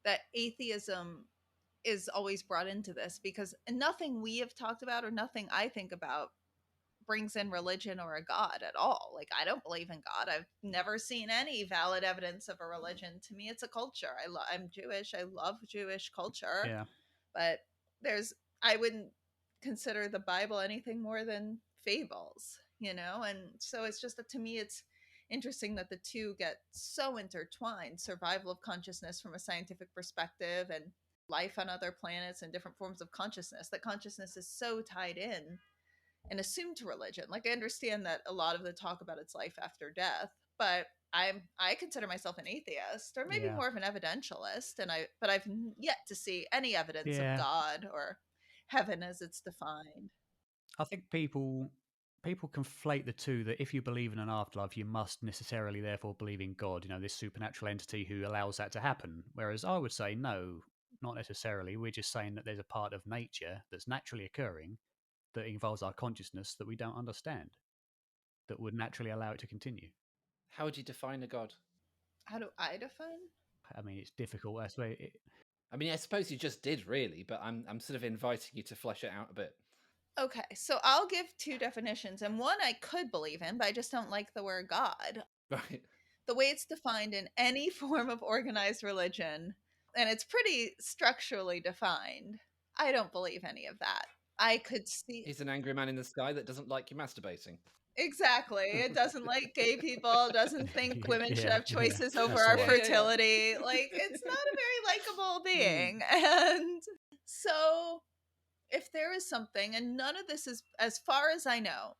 that atheism is always brought into this, because nothing we have talked about or nothing I think about brings in religion or a god at all. Like, I don't believe in God. I've never seen any valid evidence of a religion. To me, it's a culture. I'm Jewish. I love Jewish culture. Yeah. But I wouldn't consider the Bible anything more than fables, And so it's just that, to me, it's interesting that the two get so intertwined. Survival of consciousness from a scientific perspective, and life on other planets and different forms of consciousness, that consciousness is so tied in and assumed to religion. Like, I understand that a lot of the talk about its life after death, but I consider myself an atheist, or maybe more of an evidentialist, but I've yet to see any evidence of God or heaven as it's defined. I think people conflate the two, that if you believe in an afterlife, you must necessarily therefore believe in God, this supernatural entity who allows that to happen. Whereas I would say, no, not necessarily. We're just saying that there's a part of nature that's naturally occurring that involves our consciousness that we don't understand, that would naturally allow it to continue. How would you define a God? How do I define? I mean, it's difficult. That's why. I mean, I suppose you just did, really, but I'm sort of inviting you to flesh it out a bit. Okay, so I'll give two definitions, and one I could believe in, but I just don't like the word God. Right. The way it's defined in any form of organized religion, and it's pretty structurally defined. I don't believe any of that. I could see. He's an angry man in the sky that doesn't like you masturbating. Exactly. It doesn't like gay people, doesn't think women should have choices over That's our the one. fertility. Like, it's not a very likable being. And so, if there is something, and none of this is, as far as I know,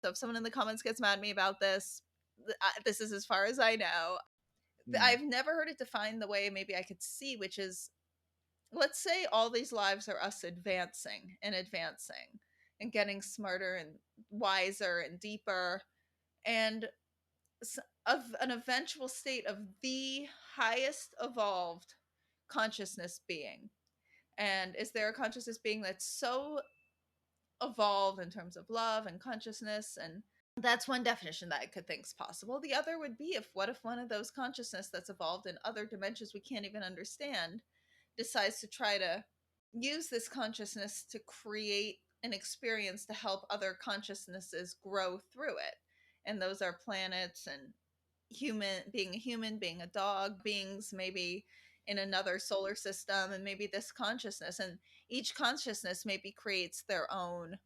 so if someone in the comments gets mad at me about this, this is as far as I know. I've never heard it defined the way maybe I could see, which is, let's say all these lives are us advancing and getting smarter and wiser and deeper, and of an eventual state of the highest evolved consciousness being. And is there a consciousness being that's so evolved in terms of love and consciousness? And that's one definition that I could think is possible. The other would be, what if one of those consciousness that's evolved in other dimensions we can't even understand decides to try to use this consciousness to create an experience to help other consciousnesses grow through it? And those are planets and human, being a dog, beings maybe in another solar system, and maybe this consciousness, and each consciousness maybe creates their own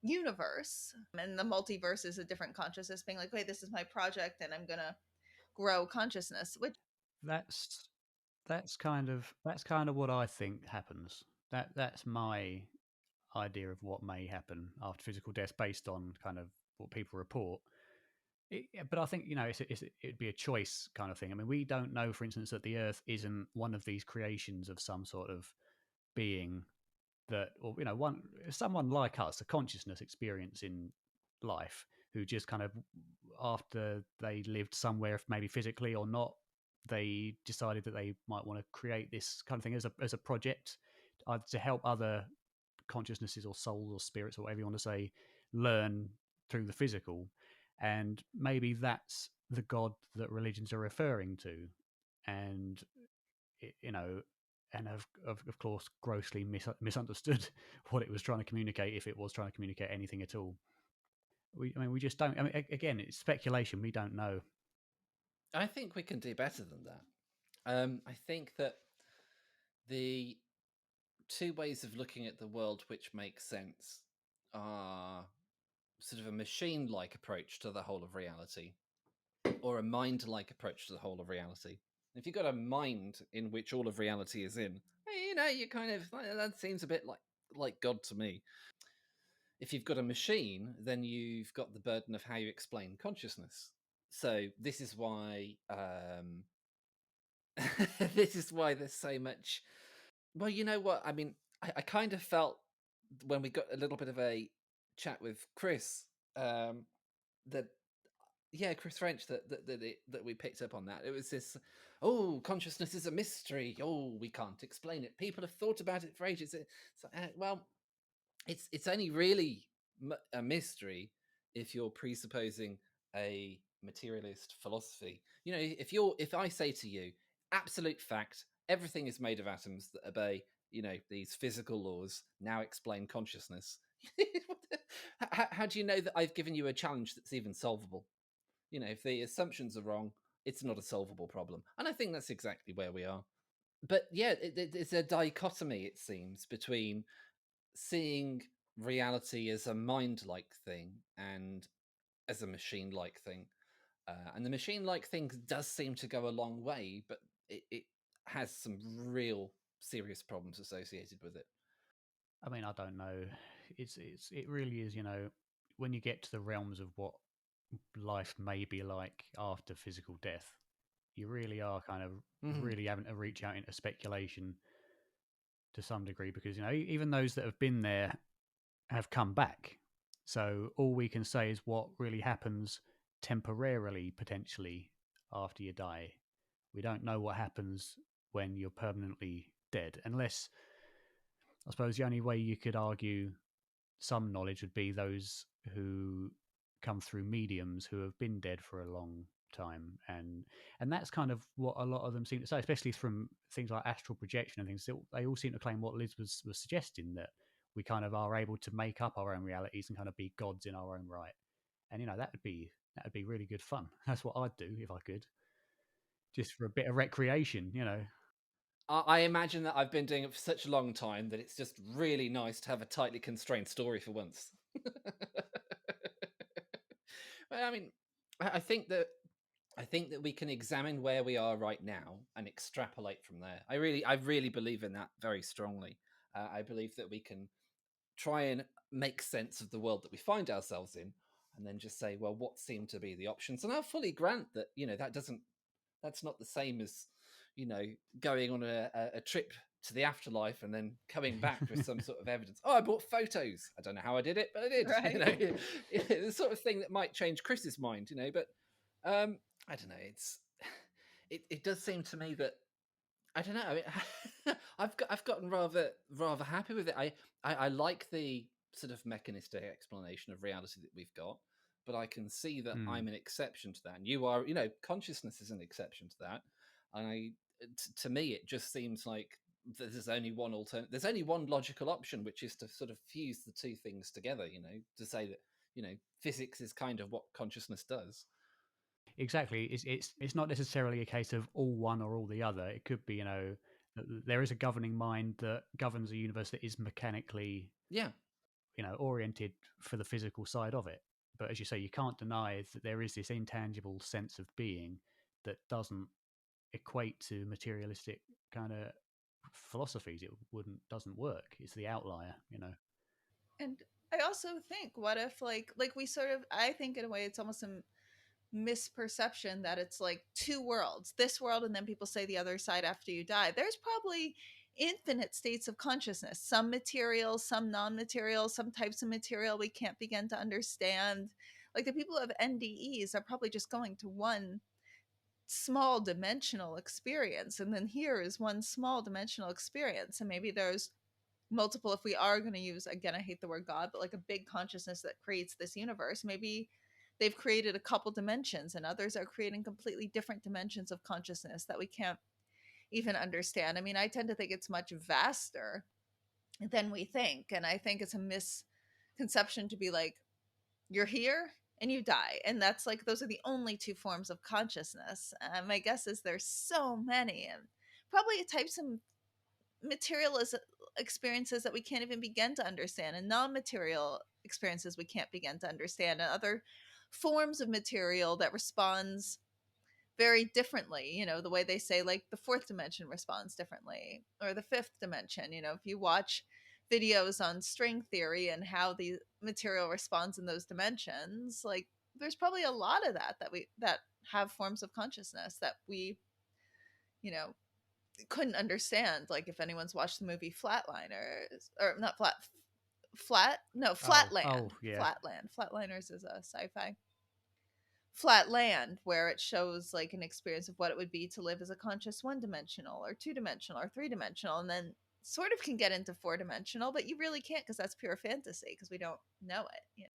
universe, and the multiverse is a different consciousness being like, wait, this is my project and I'm gonna grow consciousness. Which that's kind of what I think happens. That's my idea of what may happen after physical death, based on kind of what people report. But I think it'd be a choice kind of thing. I mean, we don't know, for instance, that the Earth isn't one of these creations of some sort of being that, or someone like us, a consciousness experience in life, who just kind of, after they lived somewhere, maybe physically or not, they decided that they might want to create this kind of thing as a project, either to help other consciousnesses or souls or spirits or whatever you want to say learn through the physical. And maybe that's the God that religions are referring to. And and of course grossly misunderstood what it was trying to communicate, if it was trying to communicate anything at all. We just don't. I mean, again, it's speculation. We don't know. I think we can do better than that. I think that the two ways of looking at the world which make sense are sort of a machine-like approach to the whole of reality, or a mind-like approach to the whole of reality. If you've got a mind in which all of reality is in, you kind of, that seems a bit like God to me. If you've got a machine, then you've got the burden of how you explain consciousness. So this is why this is why there's so much. Well, you know what? I mean, I kind of felt when we got a little bit of a chat with Chris, that Chris French, that we picked up on that. It was this, consciousness is a mystery. Oh, we can't explain it. People have thought about it for ages. Well, it's only really a mystery if you're presupposing a materialist philosophy. If I say to you, absolute fact, everything is made of atoms that obey, these physical laws, now explain consciousness. How do you know that I've given you a challenge that's even solvable? If the assumptions are wrong, it's not a solvable problem. And I think that's exactly where we are. But yeah, it's a dichotomy, it seems, between seeing reality as a mind-like thing and as a machine-like thing. And the machine-like thing does seem to go a long way, but it has some real serious problems associated with it. I mean, I don't know. It really is, when you get to the realms of what life may be like after physical death, you really are kind of really having to reach out into speculation to some degree, because even those that have been there have come back. So all we can say is what really happens temporarily, potentially, after you die. We don't know what happens when you're permanently dead, unless, I suppose, the only way you could argue some knowledge would be those who come through mediums who have been dead for a long time, and that's kind of what a lot of them seem to say, especially from things like astral projection and things. They all seem to claim what Liz was suggesting, that we kind of are able to make up our own realities and kind of be gods in our own right. And that would be really good fun. That's what I'd do if I could, just for a bit of recreation. I imagine that I've been doing it for such a long time that it's just really nice to have a tightly constrained story for once. Well, I mean, I think that we can examine where we are right now and extrapolate from there. I really believe in that very strongly. I believe that we can try and make sense of the world that we find ourselves in, and then just say, well, what seem to be the options? And I'll fully grant that that's not the same as going on a trip to the afterlife and then coming back with some sort of evidence. Oh, I bought photos. I don't know how I did it, but I did. Right. The sort of thing that might change Chris's mind. But I don't know. It does seem to me that I don't know. I mean, I've gotten rather happy with it. I like the sort of mechanistic explanation of reality that we've got, but I can see that I'm an exception to that, and you are. Consciousness is an exception to that. And to me, it just seems like there's only one alternative. There's only one logical option, which is to sort of fuse the two things together. To say that physics is kind of what consciousness does. Exactly. It's not necessarily a case of all one or all the other. It could be, there is a governing mind that governs a universe that is mechanically, oriented for the physical side of it. But as you say, you can't deny that there is this intangible sense of being that doesn't equate to materialistic kind of philosophies. It doesn't work. It's the outlier. And I also think, what if like we sort of, I think in a way it's almost a misperception that it's like two worlds, this world and then people say the other side after you die. There's probably infinite states of consciousness, some material, some non-material, some types of material we can't begin to understand. Like the people who have NDEs are probably just going to one small dimensional experience, and then here is one small dimensional experience, and maybe there's multiple, if we are going to use, again, I hate the word God, but like a big consciousness that creates this universe, maybe they've created a couple dimensions and others are creating completely different dimensions of consciousness that we can't even understand. I mean, I tend to think it's much vaster than we think, and I think it's a misconception to be like, you're here and you die, and that's like, those are the only two forms of consciousness. My guess is there's so many, and probably types of materialism experiences that we can't even begin to understand, and non-material experiences we can't begin to understand, and other forms of material that responds very differently. The way they say like the fourth dimension responds differently, or the fifth dimension. If you watch videos on string theory and how the material responds in those dimensions, like there's probably a lot of that have forms of consciousness that we you know couldn't understand. Like if anyone's watched the movie Flatliners, or not Flatland. Yeah. Flatliners is a sci-fi. Flatland, where it shows like an experience of what it would be to live as a conscious one-dimensional or two-dimensional or three-dimensional, and then sort of can get into four-dimensional, but you really can't, because that's pure fantasy, because we don't know it.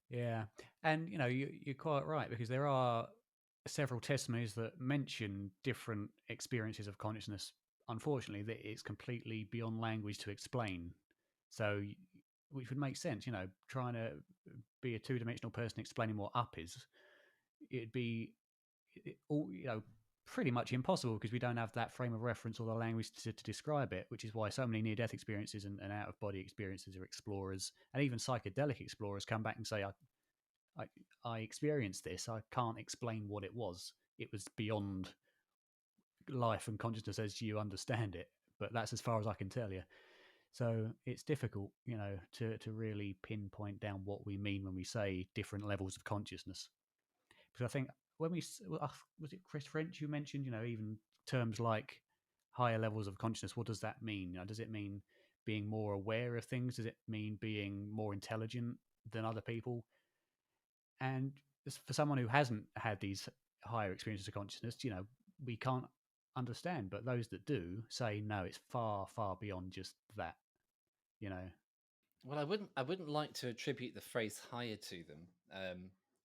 Yeah, and you're quite right, because there are several testimonies that mention different experiences of consciousness. Unfortunately, that it's completely beyond language to explain. So, which would make sense, trying to be a two-dimensional person explaining what up is, it'd be all pretty much impossible, because we don't have that frame of reference or the language to describe it, which is why so many near-death experiences and out-of-body experiences are explorers, and even psychedelic explorers come back and say, I experienced this. I can't explain what it was. It was beyond life and consciousness as you understand it. But that's as far as I can tell you. So it's difficult, to really pinpoint down what we mean when we say different levels of consciousness. Because I think when was it Chris French who mentioned, even terms like higher levels of consciousness, what does that mean? Does it mean being more aware of things? Does it mean being more intelligent than other people? And for someone who hasn't had these higher experiences of consciousness, we can't understand. But those that do say, no, it's far, far beyond just that, Well, I wouldn't like to attribute the phrase higher to them.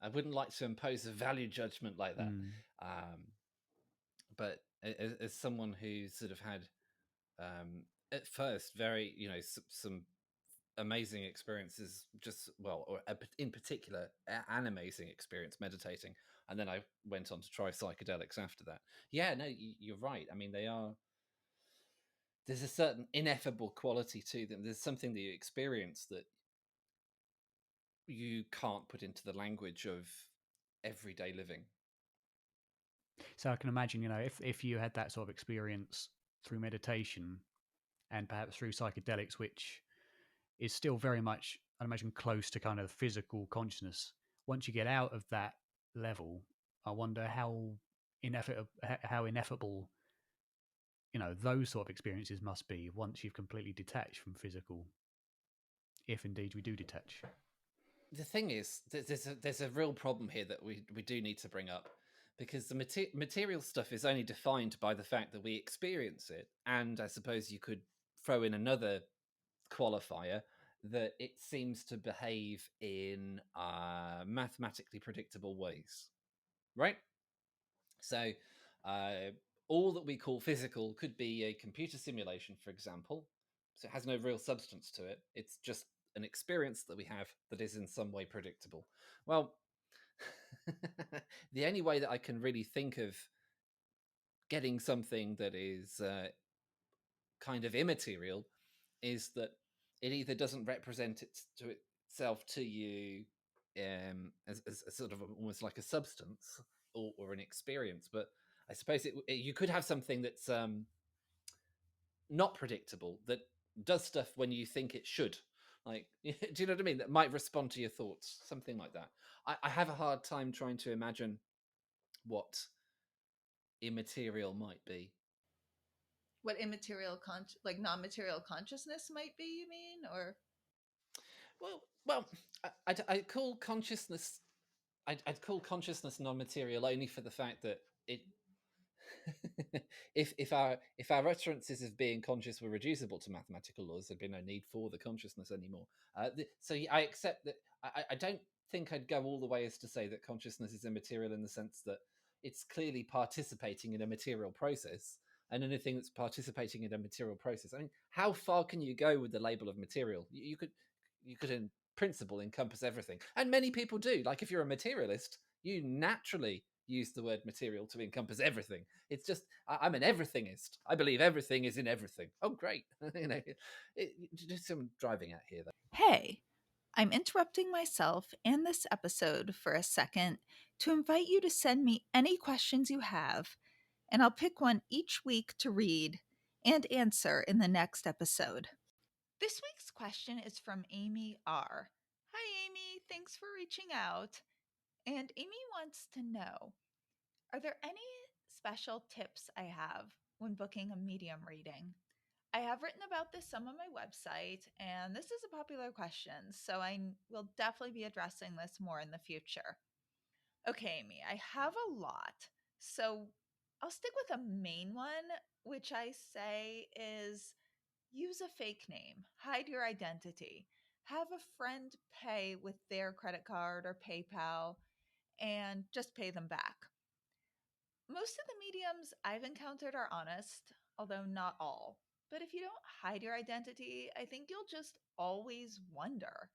I wouldn't like to impose a value judgment like that. But as someone who sort of had, at first, very, some amazing experiences, in particular, an amazing experience meditating. And then I went on to try psychedelics after that. Yeah, no, you're right. I mean, there's a certain ineffable quality to them. There's something that you experience that you can't put into the language of everyday living. So I can imagine, if you had that sort of experience through meditation and perhaps through psychedelics, which is still very much, I imagine, close to kind of physical consciousness. Once you get out of that level, I wonder how ineffable, those sort of experiences must be once you've completely detached from physical, if indeed we do detach. The thing is, there's a real problem here that we do need to bring up, because the material stuff is only defined by the fact that we experience it, and I suppose you could throw in another qualifier that it seems to behave in mathematically predictable ways, right? So all that we call physical could be a computer simulation, for example. So it has no real substance to it. It's just an experience that we have that is in some way predictable. Well, the only way that I can really think of getting something that is kind of immaterial is that it either doesn't represent it to itself to you as sort of almost like a substance or an experience, but I suppose you could have something that's not predictable, that does stuff when you think it should. Like, do you know what I mean? That might respond to your thoughts, something like that. I have a hard time trying to imagine what immaterial might be. What immaterial like non-material consciousness might be, you mean? Or well, I'd call consciousness. I'd call consciousness non-material only for the fact that it. if our utterances of being conscious were reducible to mathematical laws, there'd be no need for the consciousness anymore. So I accept that. I don't think I'd go all the way as to say that consciousness is immaterial in the sense that it's clearly participating in a material process, and anything that's participating in a material process. I mean, how far can you go with the label of material? You could in principle encompass everything, and many people do. Like, if you're a materialist, you naturally use the word material to encompass everything. It's just, I'm an everythingist. I believe everything is in everything. Oh, great. Just some driving at here, though. hey, I'm interrupting myself and this episode for a second to invite you to send me any questions you have, and I'll pick one each week to read and answer in the next episode. This week's question is from Amy R. Hi, Amy. Thanks for reaching out. And Amy wants to know, are there any special tips I have when booking a medium reading? I have written about this some on my website, and this is a popular question, so I will definitely be addressing this more in the future. Okay, Amy, I have a lot, so I'll stick with a main one, which I say is use a fake name, hide your identity, have a friend pay with their credit card or PayPal, and just pay them back. Most of the mediums I've encountered are honest, although not all. But if you don't hide your identity, I think you'll just always wonder.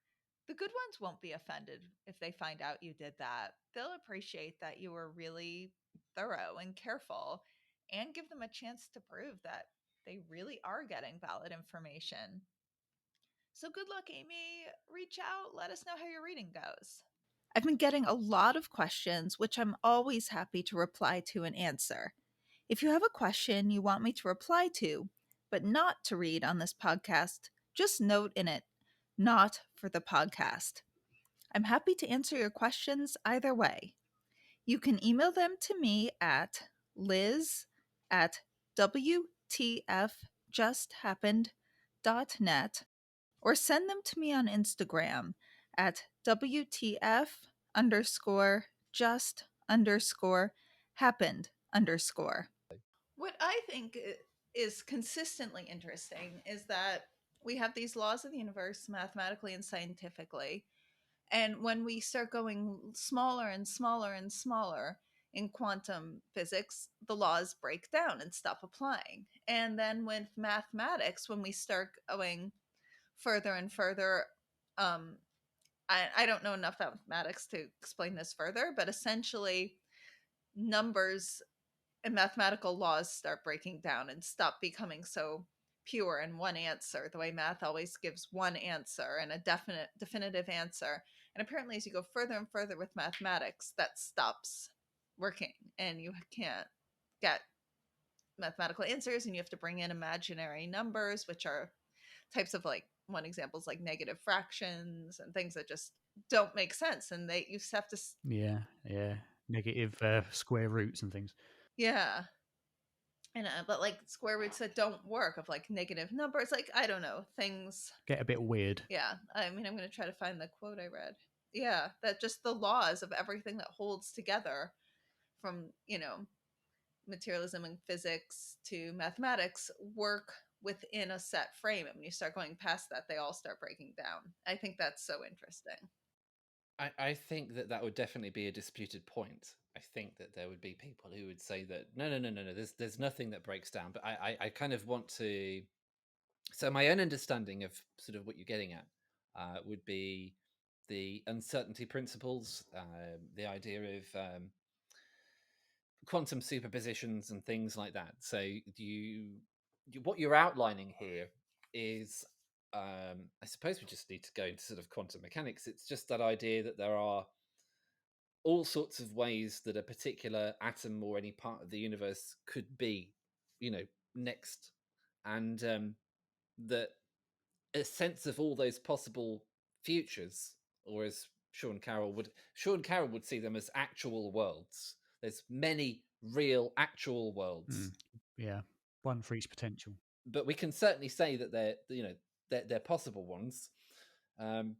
The good ones won't be offended if they find out you did that. They'll appreciate that you were really thorough and careful and give them a chance to prove that they really are getting valid information. So good luck, Amy. Reach out, let us know how your reading goes. I've been getting a lot of questions, which I'm always happy to reply to and answer. If you have a question you want me to reply to, but not to read on this podcast, Just note in it, not for the podcast. I'm happy to answer your questions either way. You can email them to me at liz@wtfjusthappened.net or send them to me on Instagram at WTF_just_happened_. What I think is consistently interesting is that we have these laws of the universe mathematically and scientifically. And when we start going smaller and smaller and smaller in quantum physics, the laws break down and stop applying. And then with mathematics, when we start going further and further, I don't know enough mathematics to explain this further, but essentially, numbers and mathematical laws start breaking down and stop becoming so pure and one answer, the way math always gives one answer and a definitive answer. And apparently, as you go further and further with mathematics, that stops working and you can't get mathematical answers, and you have to bring in imaginary numbers, which are types of, like, one example is like negative fractions and things that just don't make sense, and they you just have to Yeah, negative square roots and things. yeah. And but like square roots that don't work of like negative numbers, like, I don't know, things Get a bit weird. yeah. I mean, I'm going to try to find the quote I read. Yeah, that just the laws of everything that holds together, from, materialism and physics to mathematics, work within a set frame, and when you start going past that, they all start breaking down. I think that's so interesting. I think that would definitely be a disputed point. I think that there would be people who would say that no. There's nothing that breaks down. But I kind of want to. So my own understanding of sort of what you're getting at would be the uncertainty principles, the idea of quantum superpositions and things like that. So what you're outlining here is, I suppose we just need to go into sort of quantum mechanics. It's just that idea that there are all sorts of ways that a particular atom or any part of the universe could be, next, and that a sense of all those possible futures, or as Sean Carroll would see them as actual worlds. There's many real actual worlds. Yeah, one for each potential. But we can certainly say that they're possible ones, and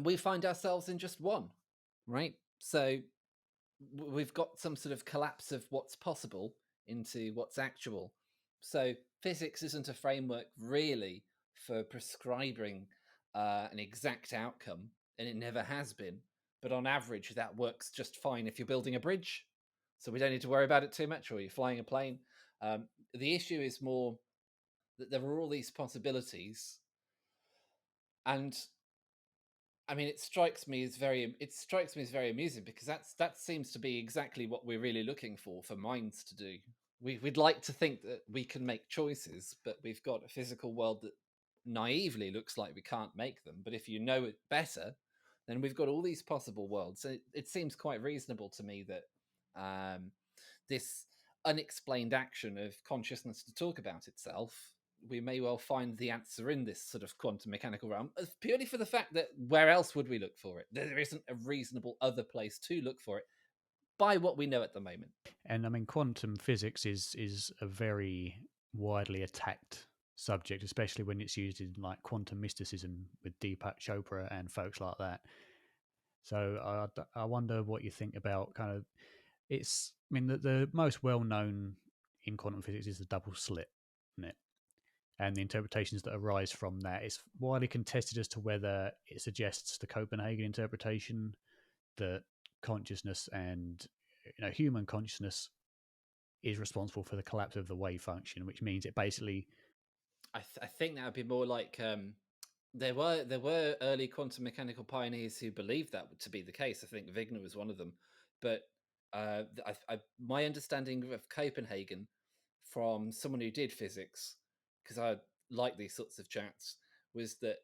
we find ourselves in just one, right? So we've got some sort of collapse of what's possible into what's actual. So physics isn't a framework really for prescribing an exact outcome, and it never has been. But on average, that works just fine if you're building a bridge. So we don't need to worry about it too much, or you're flying a plane. The issue is more that there are all these possibilities, and I mean, it strikes me as very amusing, because that seems to be exactly what we're really looking for minds to do. We'd like to think that we can make choices, but we've got a physical world that naively looks like we can't make them. But if you know it better, then we've got all these possible worlds. So it seems quite reasonable to me that this unexplained action of consciousness to talk about itself, we may well find the answer in this sort of quantum mechanical realm, purely for the fact that where else would we look for it? There isn't a reasonable other place to look for it by what we know at the moment. And I mean, quantum physics is a very widely attacked subject, especially when it's used in like quantum mysticism with Deepak Chopra and folks like that. So I wonder what you think about kind of it's. I mean, the most well known in quantum physics is the double slit, isn't it? And the interpretations that arise from that. It's widely contested as to whether it suggests the Copenhagen interpretation that consciousness and human consciousness is responsible for the collapse of the wave function, which means it basically. I think that would be more like there were early quantum mechanical pioneers who believed that to be the case. I think Wigner was one of them, but my understanding of Copenhagen from someone who did physics, because I like these sorts of chats, was that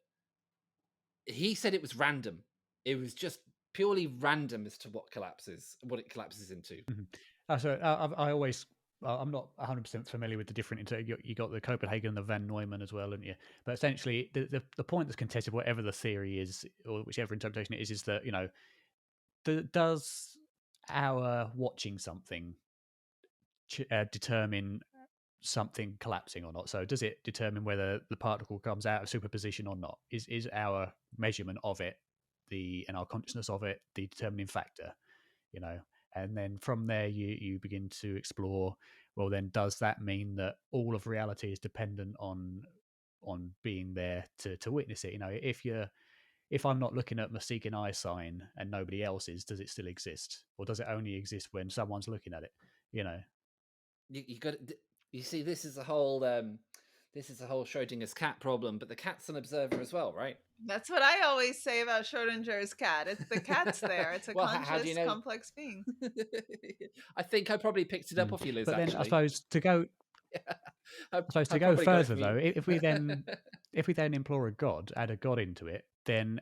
he said it was random. It was just purely random as to what it collapses into. So I always I'm not 100% familiar with the different. You got the Copenhagen and the Van Neumann as well, haven't you? But essentially, the point that's contested, whatever the theory is, or whichever interpretation it is that does our watching something determine something collapsing or not? So does it determine whether the particle comes out of superposition or not? Is our measurement of it and our consciousness of it the determining factor? And then from there you begin to explore, well, then does that mean that all of reality is dependent on being there to witness it? If I'm not looking at my seeking eye sign and nobody else is, does it still exist, or does it only exist when someone's looking at it? You got, you see, this is a whole Schrodinger's cat problem, but the cat's an observer as well, right? That's what I always say about Schrodinger's cat. It's the cat's there. It's a well, conscious, how do you know? complex being. I think I probably picked it up off you, Liz. But then actually. I suppose to go further though, if we then implore a god, add a god into it, then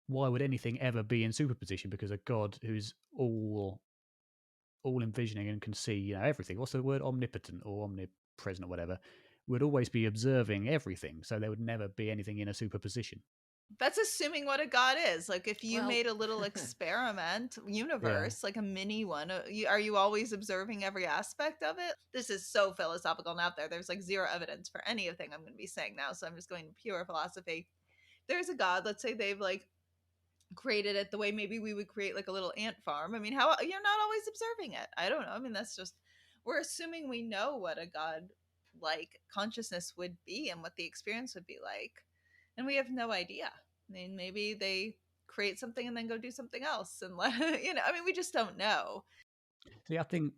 why would anything ever be in superposition? Because a god who's all envisioning and can see everything, what's the word, omnipotent or omnipresent or whatever, would always be observing everything, so there would never be anything in a superposition. That's assuming what a god is. Like if you made a little experiment universe, like a mini one, are you always observing every aspect of it? This is so philosophical and out there. There's like zero evidence for anything I'm going to be saying now, so I'm just going pure philosophy. There's a god, let's say they've like created it the way maybe we would create like a little ant farm. I mean, how you're not always observing it. I don't know. I mean, that's just, we're assuming we know what a god like consciousness would be and what the experience would be like, and we have no idea. I mean, maybe they create something and then go do something else, and I mean, we just don't know. See, I think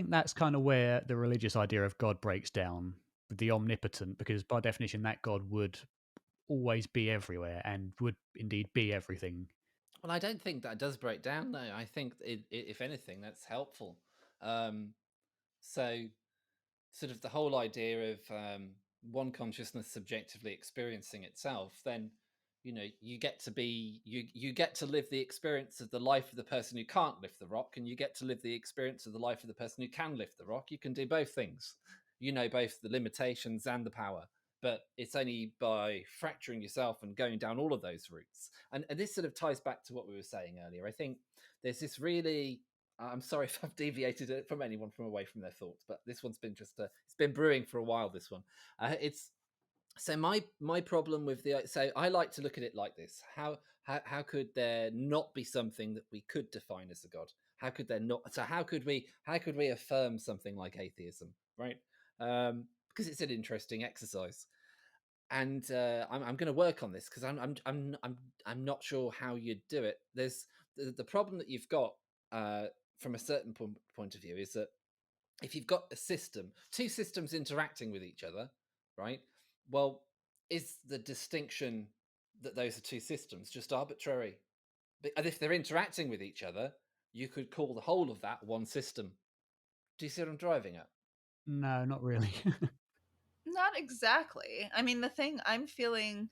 that's kind of where the religious idea of God breaks down with the omnipotent, because by definition that God would always be everywhere and would indeed be everything. Well, I don't think that does break down, though. I think, if anything, that's helpful. So, sort of the whole idea of one consciousness subjectively experiencing itself, then you get to be you get to live the experience of the life of the person who can't lift the rock, and you get to live the experience of the life of the person who can lift the rock. You can do both things. Both the limitations and the power, but it's only by fracturing yourself and going down all of those routes. And this sort of ties back to what we were saying earlier. I think there's this really, I'm sorry if I've deviated it from anyone from away from their thoughts, but this one's been it's been brewing for a while, this one. So my problem with so I like to look at it like this. How could there not be something that we could define as a god? How could there not? So how could we affirm something like atheism, right? Because it's an interesting exercise, and I'm going to work on this because I'm not sure how you'd do it. There's the problem that you've got from a certain point of view is that if you've got a system, two systems interacting with each other, right? Well, is the distinction that those are two systems just arbitrary? And if they're interacting with each other, you could call the whole of that one system. Do you see what I'm driving at? No, not really. Not exactly. I mean, the thing I'm feeling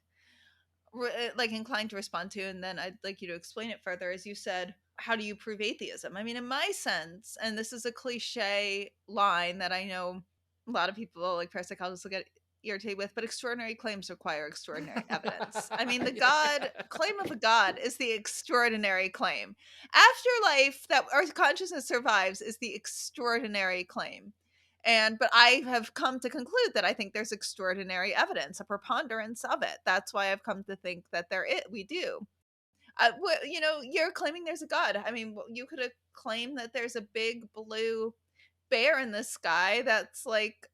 like inclined to respond to, and then I'd like you to explain it further, as you said, how do you prove atheism? I mean, in my sense, and this is a cliche line that I know a lot of people like parapsychologists will get irritated with, but extraordinary claims require extraordinary evidence. I mean, the God claim of a God is the extraordinary claim. Afterlife, that our consciousness survives, is the extraordinary claim. But I have come to conclude that I think there's extraordinary evidence, a preponderance of it. That's why I've come to think that we do. You're claiming there's a God. I mean, you could have claimed that there's a big blue bear in the sky that's like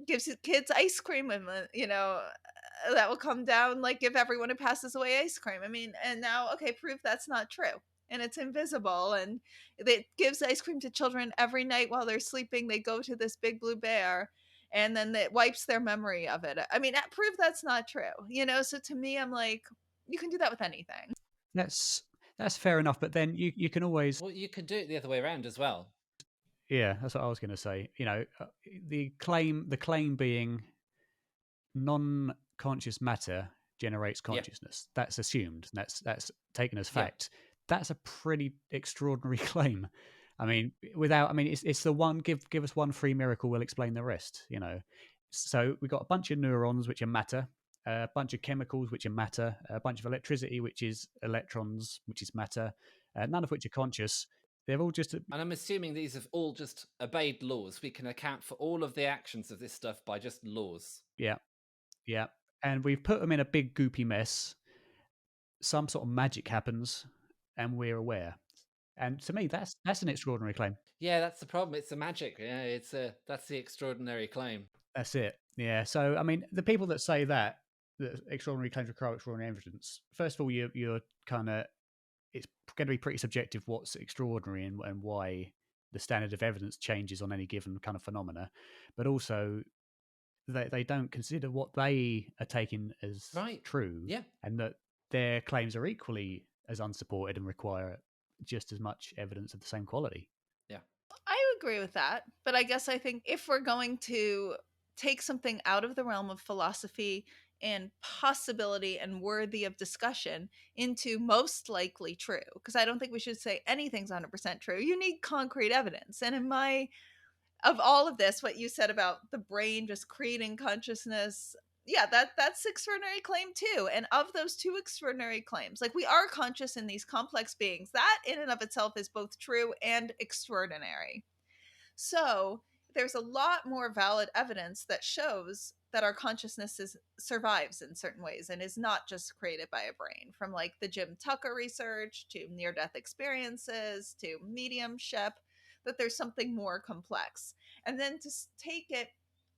gives kids ice cream, and that will come down like give everyone who passes away ice cream. I mean, and now, okay, prove that's not true. And it's invisible, and it gives ice cream to children every night while they're sleeping. They go to this big blue bear, and then it wipes their memory of it. I mean, prove that's not true. So to me, I'm like, you can do that with anything. That's fair enough, but then you can always, well, you can do it the other way around as well. Yeah, that's what I was going to say. The claim being non-conscious matter generates consciousness. Yep. That's assumed. That's taken as fact. Yeah. That's a pretty extraordinary claim. I mean, it's the one, give us one free miracle, we'll explain the rest, you know. So we've got a bunch of neurons, which are matter, a bunch of chemicals, which are matter, a bunch of electricity, which is electrons, which is matter, none of which are conscious. They're all just... And I'm assuming these have all just obeyed laws. We can account for all of the actions of this stuff by just laws. Yeah, yeah. And we've put them in a big goopy mess. Some sort of magic happens, and we're aware. And to me, that's an extraordinary claim. Yeah, that's the problem. It's the magic. Yeah, that's the extraordinary claim. That's it. Yeah. So, I mean, the people that say that extraordinary claims require extraordinary evidence, first of all, you're kind of... it's going to be pretty subjective what's extraordinary and why the standard of evidence changes on any given kind of phenomena. But also, they don't consider what they are taking as true, and that their claims are equally as unsupported and require just as much evidence of the same quality. Yeah. I agree with that. But I guess I think if we're going to take something out of the realm of philosophy and possibility and worthy of discussion into most likely true, because I don't think we should say anything's 100% true. You need concrete evidence. And of all of this, what you said about the brain just creating consciousness, yeah, that's extraordinary claim too. And of those two extraordinary claims, like we are conscious in these complex beings, that in and of itself is both true and extraordinary. So there's a lot more valid evidence that shows that our consciousness survives in certain ways and is not just created by a brain, from like the Jim Tucker research to near-death experiences to mediumship, that there's something more complex. And then to take it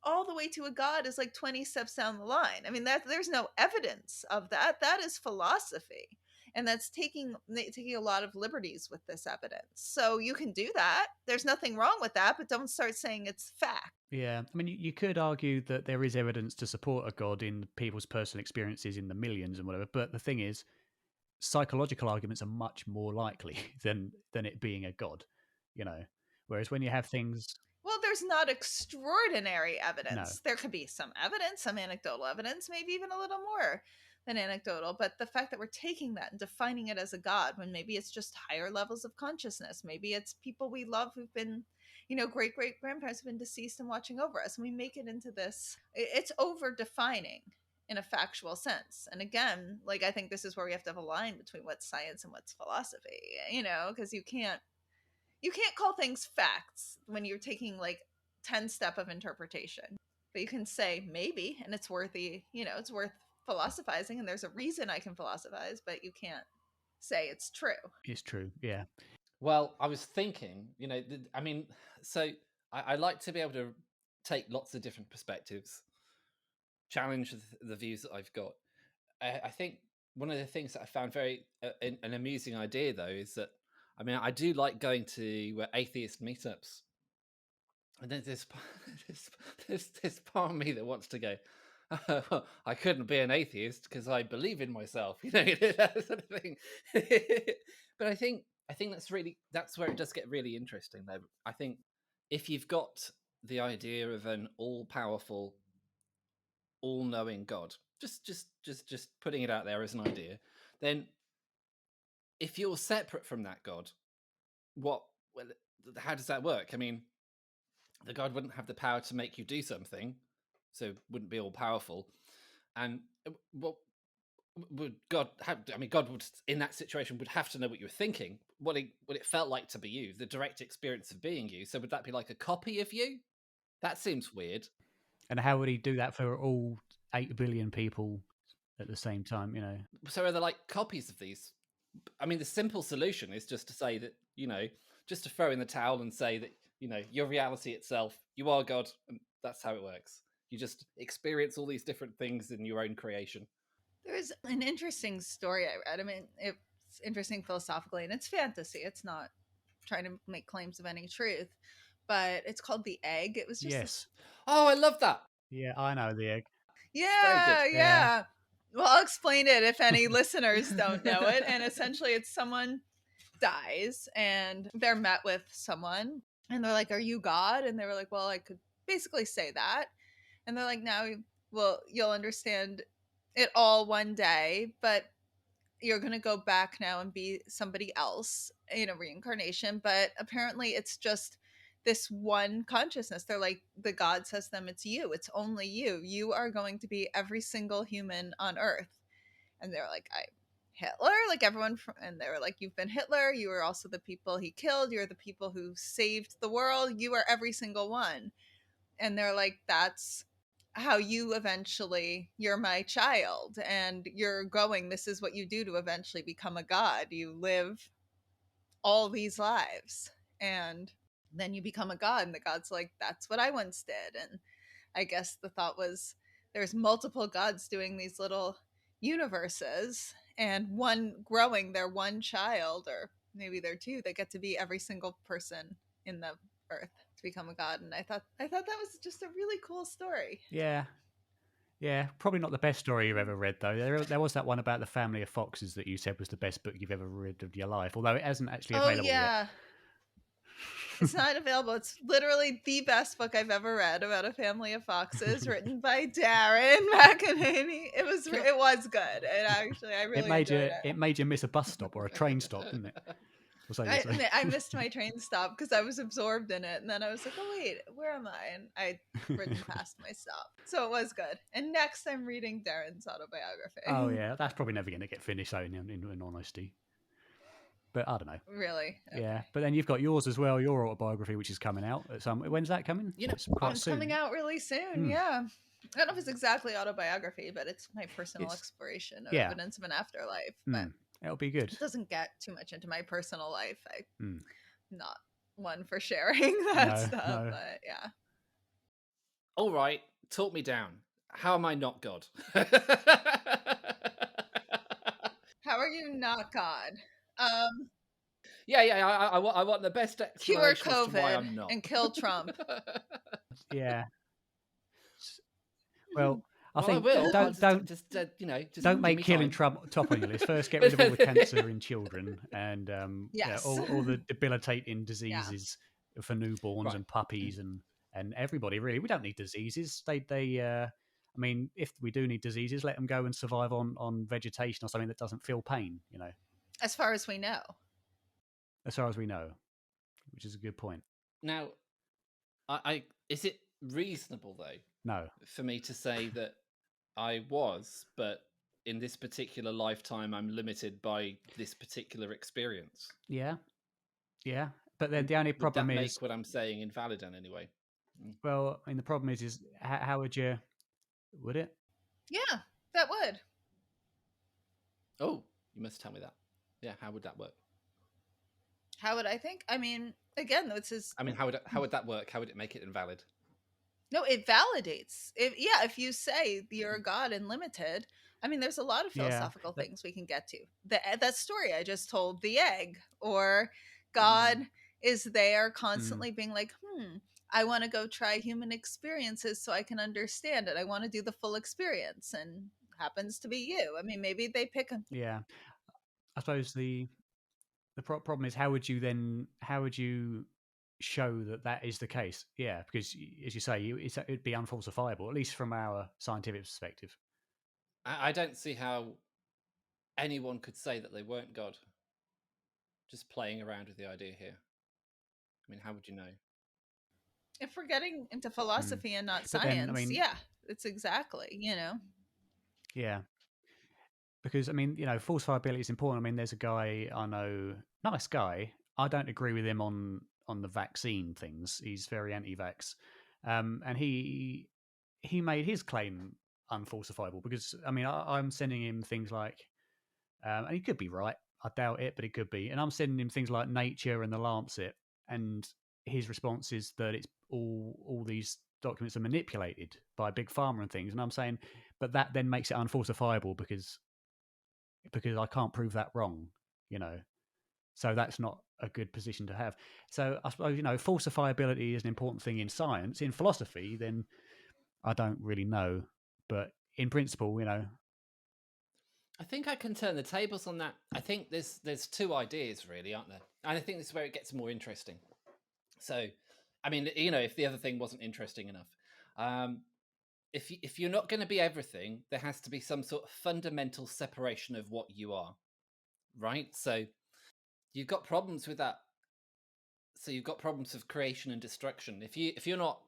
all the way to a god is like 20 steps down the line. I mean, there's no evidence of that. That is philosophy. And that's taking a lot of liberties with this evidence. So you can do that. There's nothing wrong with that, but don't start saying it's fact. Yeah, I mean, you could argue that there is evidence to support a god in people's personal experiences in the millions and whatever, but the thing is, psychological arguments are much more likely than it being a god, you know. Whereas when you have things... well, there's not extraordinary evidence. No. There could be some evidence, some anecdotal evidence, maybe even a little more than anecdotal. But the fact that we're taking that and defining it as a god, when maybe it's just higher levels of consciousness, maybe it's people we love who've been, great great grandparents have been deceased and watching over us, and we make it into this, it's over defining in a factual sense. And again, like, I think this is where we have to have a line between what's science and what's philosophy, because you can't call things facts when you're taking like 10 step of interpretation, but you can say maybe, and it's worthy, it's worth philosophizing, and there's a reason I can philosophize, but you can't say it's true. It's true. Yeah. Well, I was thinking, so I like to be able to take lots of different perspectives, challenge the views that I've got. I think one of the things that I found very an amusing idea, though, is that I do like going to atheist meetups, and then there's this part of me that wants to go, well, I couldn't be an atheist because I believe in myself, that sort of thing. But I think that's where it does get really interesting, though. I think if you've got the idea of an all-powerful, all-knowing God, just putting it out there as an idea, then if you're separate from that God, how does that work? I mean, the God wouldn't have the power to make you do something, so wouldn't be all powerful. And what would God have? I mean, God would, in that situation, would have to know what you were thinking, what it felt like to be you, the direct experience of being you. So would that be like a copy of you? That seems weird. And how would he do that for all 8 billion people at the same time, So are there like copies of these? I mean, the simple solution is just to say that, just to throw in the towel and say that, your reality itself, you are God, and that's how it works. You just experience all these different things in your own creation. There's an interesting story I read. I mean, it's interesting philosophically, and it's fantasy. It's not trying to make claims of any truth, but it's called The Egg. It was just... yes. Oh, I love that. Yeah, I know The Egg. Yeah. Well, I'll explain it if any listeners don't know it. And essentially, it's someone dies, and they're met with someone, and they're like, "Are you God?" And they were like, "Well, I could basically say that." And they're like, "Now, well, you'll understand it all one day, but you're going to go back now and be somebody else in a reincarnation. But apparently it's just this one consciousness. They're like, the God says to them, it's you. It's only you. You are going to be every single human on Earth. And they're like, I'm Hitler, like everyone. And they were like, you've been Hitler. You are also the people he killed. You're the people who saved the world. You are every single one. And they're like, that's how you eventually, you're my child and you're going, this is what you do to eventually become a god. You live all these lives and then you become a god. And the god's like, that's what I once did. And I guess the thought was there's multiple gods doing these little universes, and one growing their one child, or maybe they're two, they get to be every single person in the earth to become a god. And I thought that was just a really cool story. Yeah. Yeah, probably not the best story you've ever read, though. There was that one about the family of foxes that you said was the best book you've ever read of your life, although it hasn't actually available yet. It's not available. It's literally the best book I've ever read about a family of foxes, written by Darren McEnaney. It was good. And actually, I really enjoyed it. It made you miss a bus stop or a train stop, didn't it? I missed my train stop because I was absorbed in it, and then I was like, "Oh wait, where am I?" And I'd ridden past my stop, so it was good. And next, I'm reading Darren's autobiography. Oh yeah, that's probably never going to get finished, in honesty. But I don't know. Really? Okay. Yeah, but then you've got yours as well, your autobiography, which is coming out. When's that coming? It's coming out really soon. Yeah. I don't know if it's exactly autobiography, but it's my personal exploration of evidence of an afterlife. But it'll be good. It doesn't get too much into my personal life. I'm not one for sharing that stuff, but yeah. All right, talk me down. How am I not God? How are you not God? I want the best explanation cure COVID as to why I'm not. and kill Trump. Yeah. Well, I think I will. Don't make killing Trump top on your list. First, get rid of all the cancer in children and all the debilitating diseases for newborns and puppies and everybody. Really, we don't need diseases. I mean, if we do need diseases, let them go and survive on vegetation or something that doesn't feel pain. As far as we know. As far as we know, which is a good point. Now, is it reasonable though? No. For me to say that I was, but in this particular lifetime, I'm limited by this particular experience. Yeah. But then the only problem would that is make what I'm saying invalid then anyway. Well, I mean, the problem is how would you? Would it? Yeah, that would. Oh, you must tell me that. Yeah, how would that work? How would I think? I mean, again, this is. I mean, how would that work? How would it make it invalid? No, it validates. If you say you're a god and limited, I mean, there's a lot of philosophical things we can get to. That story I just told, the egg, or God is there constantly being like, I want to go try human experiences so I can understand it. I want to do the full experience, and happens to be you. I mean, maybe they pick a. Yeah, I suppose the problem is how would you show that is the case? Yeah, because as you say, it'd be unfalsifiable, at least from our scientific perspective. I don't see how anyone could say that they weren't God. Just playing around with the idea here. I mean, how would you know? If we're getting into philosophy and not science, it's exactly, Yeah. Because, I mean, falsifiability is important. I mean, there's a guy I know, nice guy. I don't agree with him on the vaccine things. He's very anti-vax. And he made his claim unfalsifiable because, I mean, I'm sending him things like, and he could be right. I doubt it, but it could be. And I'm sending him things like Nature and The Lancet. And his response is that it's all these documents are manipulated by Big Pharma and things. And I'm saying, but that then makes it unfalsifiable because I can't prove that wrong, So that's not a good position to have. So I suppose, falsifiability is an important thing in science. In philosophy, then I don't really know. But in principle, I think I can turn the tables on that. I think there's two ideas really, aren't there? And I think this is where it gets more interesting. So, I mean, if the other thing wasn't interesting enough, if you're not going to be everything, there has to be some sort of fundamental separation of what you are. right? So you've got problems with that. So you've got problems of creation and destruction. If you're not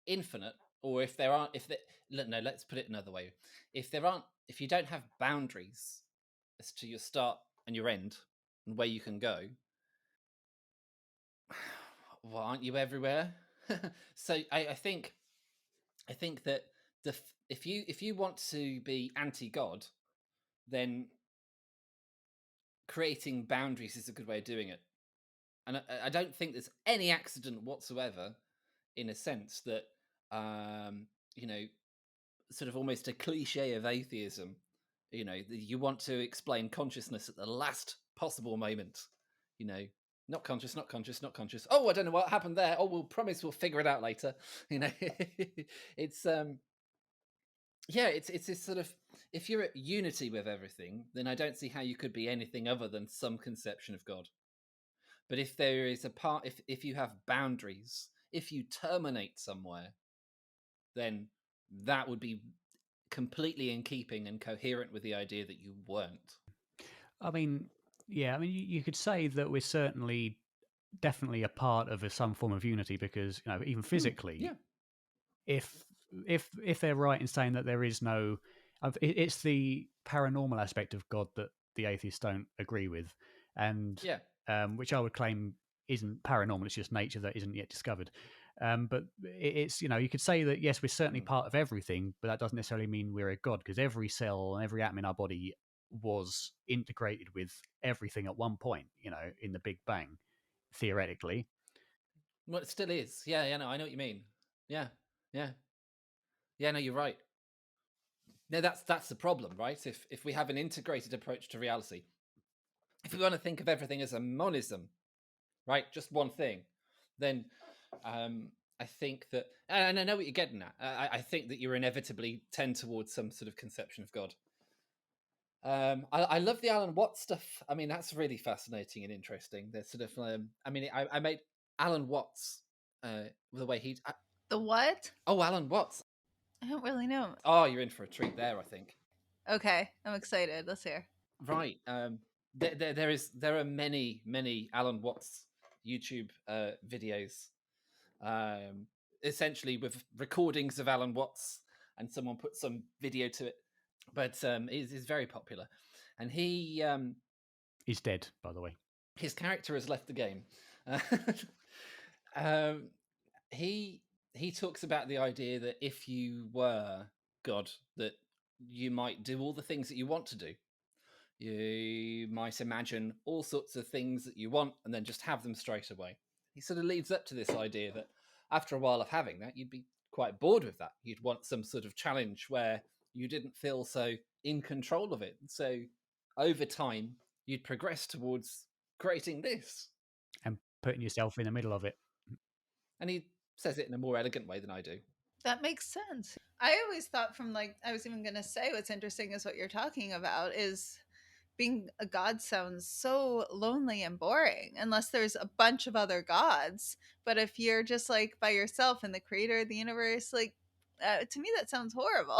infinite, or if there aren't if there, no, let's put it another way. If you don't have boundaries as to your start and your end and where you can go, well, aren't you everywhere? So I think that if you want to be anti-God, then creating boundaries is a good way of doing it. And I don't think there's any accident whatsoever, in a sense, that you know, sort of almost a cliche of atheism. You know, you want to explain consciousness at the last possible moment. You know, not conscious, not conscious, not conscious. Oh, I don't know what happened there. Oh, we'll promise we'll figure it out later. You know, it's yeah, it's this sort of, if you're at unity with everything, then I don't see how you could be anything other than some conception of God. But if there is a part, if you have boundaries, if you terminate somewhere, then that would be completely in keeping and coherent with the idea that you weren't. I mean, yeah, I mean, you could say that we're certainly definitely a part of some form of unity, because, you know, even physically, yeah. if they're right in saying that there is no, it's the paranormal aspect of God that the atheists don't agree with, and Yeah. Which I would claim isn't paranormal; it's just nature that isn't yet discovered. But it's, you know, you could say that yes, we're certainly part of everything, but that doesn't necessarily mean we're a God, because every cell and every atom in our body was integrated with everything at one point, you know, in the Big Bang, theoretically. Well, it still is. Yeah, yeah, no, I know what you mean. Yeah, yeah. Yeah, no, you're right. No, that's the problem, right? If we have an integrated approach to reality, if we want to think of everything as a monism, right, just one thing, then I think that, and I know what you're getting at. I think that you inevitably tend towards some sort of conception of God. I love the Alan Watts stuff. I mean, that's really fascinating and interesting. There's sort of, I mean, I made Alan Watts, the way he. The what? Oh, Alan Watts. I don't really know. Oh, you're in for a treat there, I think. Okay, I'm excited. Let's hear. Right. There are many Alan Watts YouTube videos, essentially with recordings of Alan Watts, and someone put some video to it. But is very popular, and he He's dead, by the way. his character has left the game. He talks about the idea that if you were God, that you might do all the things that you want to do. You might imagine all sorts of things that you want and then just have them straight away. He sort of leads up to this idea that after a while of having that, you'd be quite bored with that. You'd want some sort of challenge where you didn't feel so in control of it. So over time, you'd progress towards creating this. And putting yourself in the middle of it. And he says it in a more elegant way than I do. That makes sense. I always thought from, like, I was even going to say what's interesting is what you're talking about is being a god sounds so lonely and boring unless there's a bunch of other gods. But if you're just like by yourself and the creator of the universe, like, to me that sounds horrible.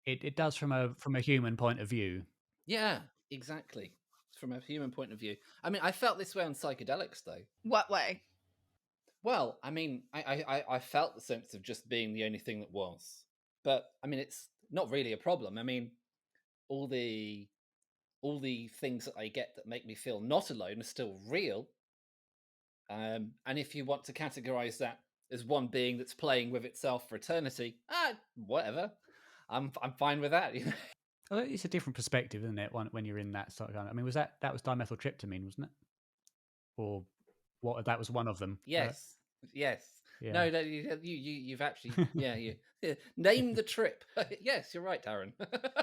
It does from a human point of view. Yeah, exactly. From a human point of view. I mean, I felt this way on Psychedelics, though. What way? Well, I mean, I felt the sense of just being the only thing that was. But, I mean, it's not really a problem. I mean, all the things that I get that make me feel not alone are still real. And if you want to categorize that as one being that's playing with itself for eternity, whatever. I'm fine with that. You know? Well, it's a different perspective, isn't it? When you're in that sort of. I mean, was that was dimethyltryptamine, wasn't it? Or what? That was one of them. Yes. Yes. Yeah. No, you've actually, you name the trip. Yes, you're right, Darren.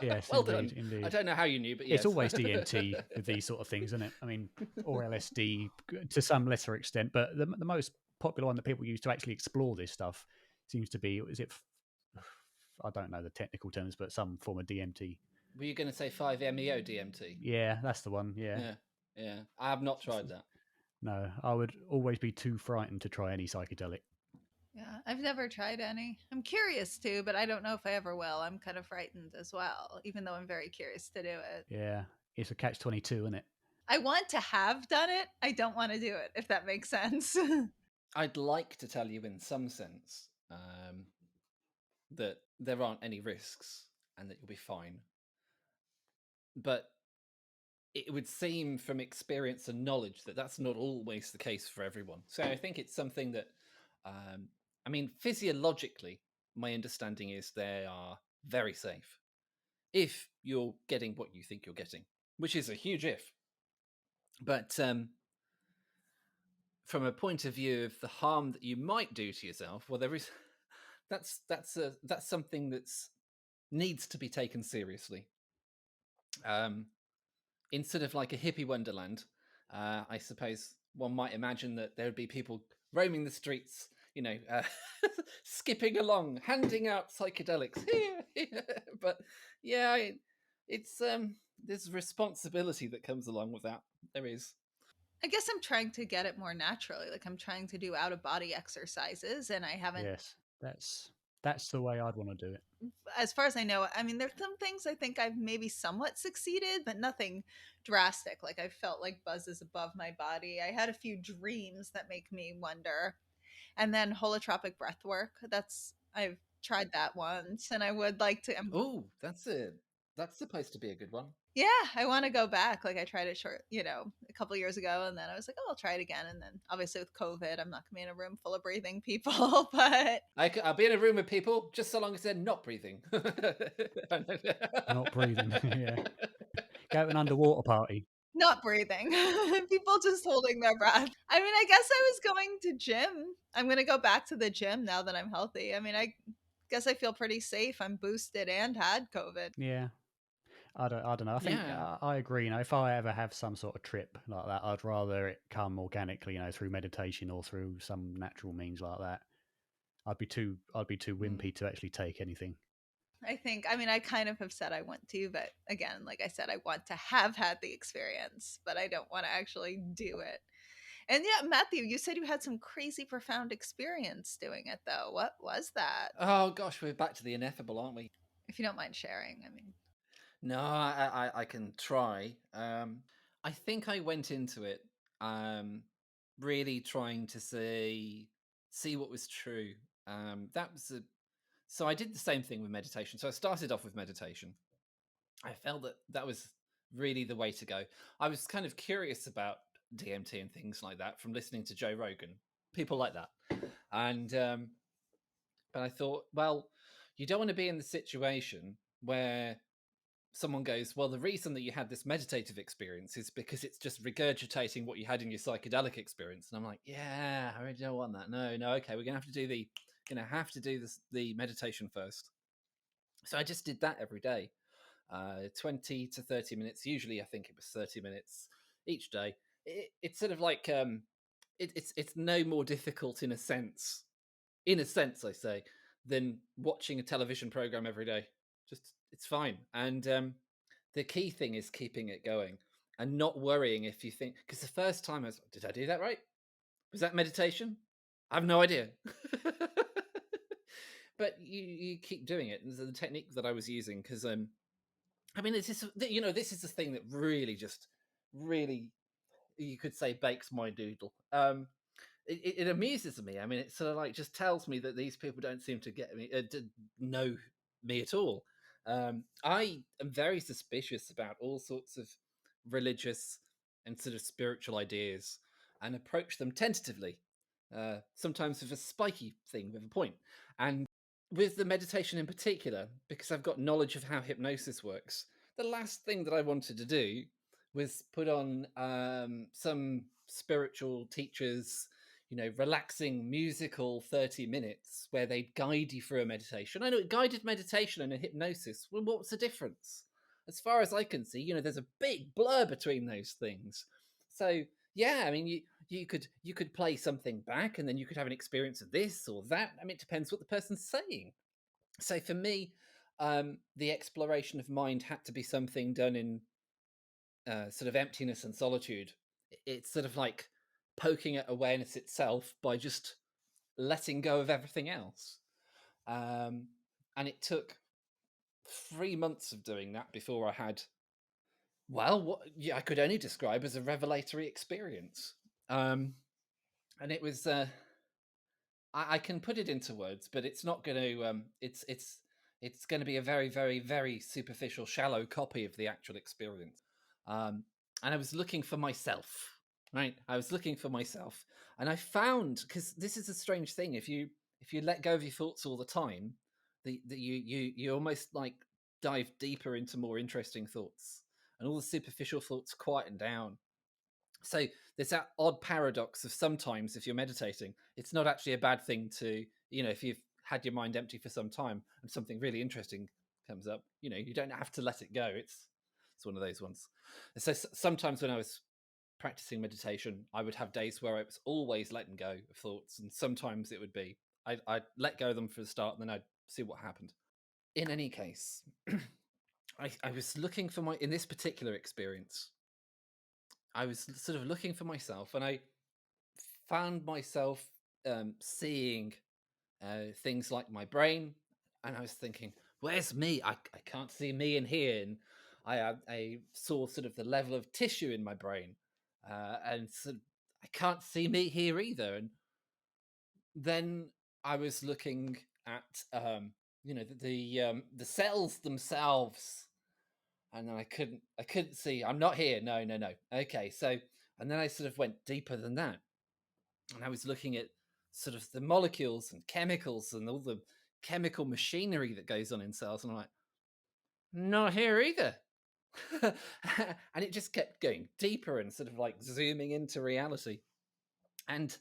Yes, well indeed, done. indeed. I don't know how you knew, but yes. It's always DMT with these sort of things, isn't it? I mean, or LSD to some lesser extent, but the most popular one that people use to actually explore this stuff seems to be, is it? I don't know the technical terms, but some form of DMT. Were you going to say 5-MeO DMT? Yeah, that's the one. Yeah. I have not tried that. No, I would always be too frightened to try any psychedelic. Yeah, I've never tried any. I'm curious to, but I don't know if I ever will. I'm kind of frightened as well, even though I'm very curious to do it. Yeah, it's a catch-22, isn't it? I want to have done it. I don't want to do it, if that makes sense. I'd like to tell you in some sense that there aren't any risks and that you'll be fine. But it would seem from experience and knowledge that that's not always the case for everyone. So I think it's something that, I mean, physiologically, my understanding is they are very safe if you're getting what you think you're getting, which is a huge if. But from a point of view of the harm that you might do to yourself, well, there is that's something that's needs to be taken seriously. Instead of like a hippie wonderland, I suppose one might imagine that there would be people roaming the streets, skipping along, handing out psychedelics here. But yeah, it's there's responsibility that comes along with that. There is. I guess I'm trying to get it more naturally. Like I'm trying to do out of body exercises, and I haven't. Yes, that's the way I'd want to do it. As far as I know, I mean, there's some things I think I've maybe somewhat succeeded, but nothing drastic. Like I felt like buzzes above my body. I had a few dreams that make me wonder. And then holotropic breath work. I've tried that once, and I would like to. Oh, that's supposed to be a good one. Yeah, I want to go back. Like I tried it a couple years ago, and then I was like, oh, I'll try it again. And then obviously with COVID, I'm not gonna be in a room full of breathing people, but I'll be in a room with people just so long as they're not breathing. Not breathing, yeah. Go to an underwater party. not breathing. People just holding their breath. I mean, I guess I was going to gym. I'm gonna go back to the gym now that I'm healthy. I mean, I guess I feel pretty safe. I'm boosted and had COVID. Yeah. I don't know. I think Yeah. I agree. If I ever have some sort of trip like that, I'd rather it come organically, through meditation or through some natural means like that. I'd be too wimpy to actually take anything. I mean, I kind of have said I want to, but again, like I said, I want to have had the experience, but I don't want to actually do it. And yeah, Matthew, you said you had some crazy profound experience doing it, though. What was that? Oh gosh, we're back to the ineffable, aren't we? If you don't mind sharing, I mean. No, I can try. I think I went into it really trying to see what was true. That was so I did the same thing with meditation. So I started off with meditation. I felt that that was really the way to go. I was kind of curious about DMT and things like that from listening to Joe Rogan, people like that, and but I thought, well, you don't want to be in the situation where someone goes, well, the reason that you had this meditative experience is because it's just regurgitating what you had in your psychedelic experience. And I'm like, yeah, I really don't want that. No, okay, we're gonna have to do the meditation first. So I just did that every day, 20 to 30 minutes. Usually, I think it was 30 minutes each day. It's sort of like it's no more difficult in a sense, I say, than watching a television program every day. Just it's fine. And the key thing is keeping it going and not worrying if you think, because the first time I was like, did I do that right? Was that meditation? I have no idea. But you keep doing it. And the technique that I was using, because I mean, this is the thing that really, you could say, bakes my doodle. It amuses me. I mean, it sort of like just tells me that these people don't seem to get me, to know me at all. I am very suspicious about all sorts of religious and sort of spiritual ideas and approach them tentatively, sometimes with a spiky thing with a point. And with the meditation in particular, because I've got knowledge of how hypnosis works, the last thing that I wanted to do was put on some spiritual teachers, relaxing musical 30 minutes where they guide you through a meditation. I know guided meditation and a hypnosis. Well, what's the difference? As far as I can see, there's a big blur between those things. So yeah, I mean, you could play something back, and then you could have an experience of this or that. I mean, it depends what the person's saying. So for me, the exploration of mind had to be something done in sort of emptiness and solitude. It's sort of like poking at awareness itself by just letting go of everything else. And it took 3 months of doing that before I had, well, what I could only describe as a revelatory experience. And it was, I can put it into words, but it's not going to, it's going to be a very, very, very superficial, shallow copy of the actual experience. And I was looking for myself, right? I was looking for myself, and I found, because this is a strange thing, if you let go of your thoughts all the time, you almost like dive deeper into more interesting thoughts, and all the superficial thoughts quieten down. So there's that odd paradox of sometimes if you're meditating, it's not actually a bad thing to, if you've had your mind empty for some time and something really interesting comes up, you don't have to let it go. It's one of those ones. So sometimes when I was practicing meditation, I would have days where I was always letting go of thoughts, and sometimes it would be I'd let go of them for the start, and then I'd see what happened. In any case, I was looking for in this particular experience, I was sort of looking for myself, and I found myself seeing things like my brain, and I was thinking, "Where's me? I can't see me in here." And I saw sort of the level of tissue in my brain, and sort of, I can't see me here either. And then I was looking at the cells themselves, and then I couldn't see. I'm not here. No. Okay, so, and then I sort of went deeper than that, and I was looking at sort of the molecules and chemicals and all the chemical machinery that goes on in cells, and I'm like, not here either. And it just kept going deeper and sort of like zooming into reality, and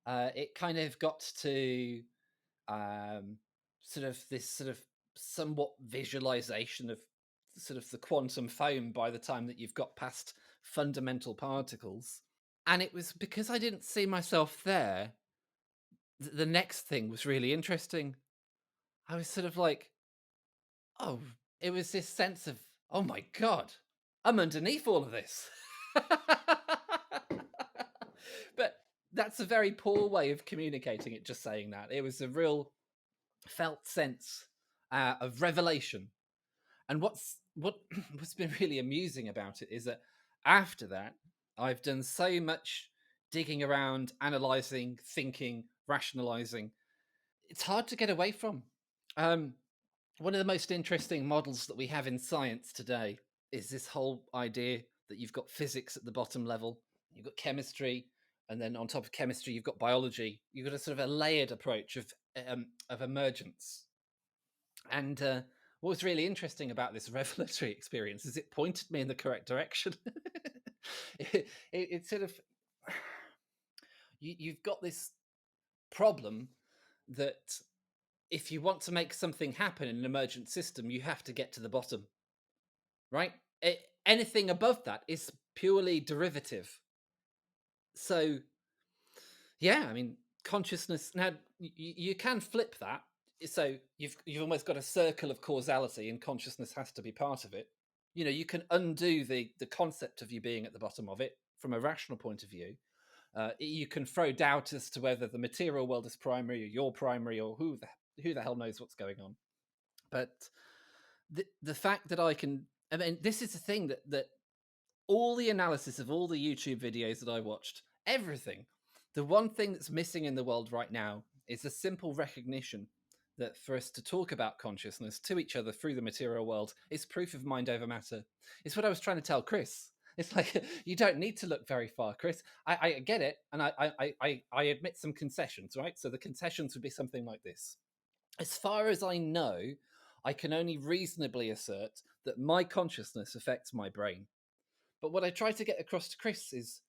it kind of got to sort of this sort of somewhat visualization of sort of the quantum foam by the time that you've got past fundamental particles. And it was because I didn't see myself there, the next thing was really interesting. I was sort of like, oh, it was this sense of, oh my God, I'm underneath all of this. But that's a very poor way of communicating it, just saying that. It was a real felt sense of revelation. And what's been really amusing about it is that after that, I've done so much digging around, analyzing, thinking, rationalizing. It's hard to get away from. One of the most interesting models that we have in science today is this whole idea that you've got physics at the bottom level, you've got chemistry, and then on top of chemistry, you've got biology. You've got a sort of a layered approach of emergence. And what was really interesting about this revelatory experience is it pointed me in the correct direction. It sort of, you've got this problem that if you want to make something happen in an emergent system, you have to get to the bottom, right? Anything above that is purely derivative. So, yeah, I mean, consciousness, now you can flip that. So you've almost got a circle of causality, and consciousness has to be part of it. You can undo the concept of you being at the bottom of it from a rational point of view. You can throw doubt as to whether the material world is primary or you're primary, or who the hell knows what's going on. But the fact that I mean, this is the thing that all the analysis of all the YouTube videos that I watched, everything, the one thing that's missing in the world right now is a simple recognition that for us to talk about consciousness to each other through the material world is proof of mind over matter. It's what I was trying to tell Chris. It's like, you don't need to look very far, Chris. I get it, and I admit some concessions, right? So the concessions would be something like this. As far as I know, I can only reasonably assert that my consciousness affects my brain. But what I try to get across to Chris is,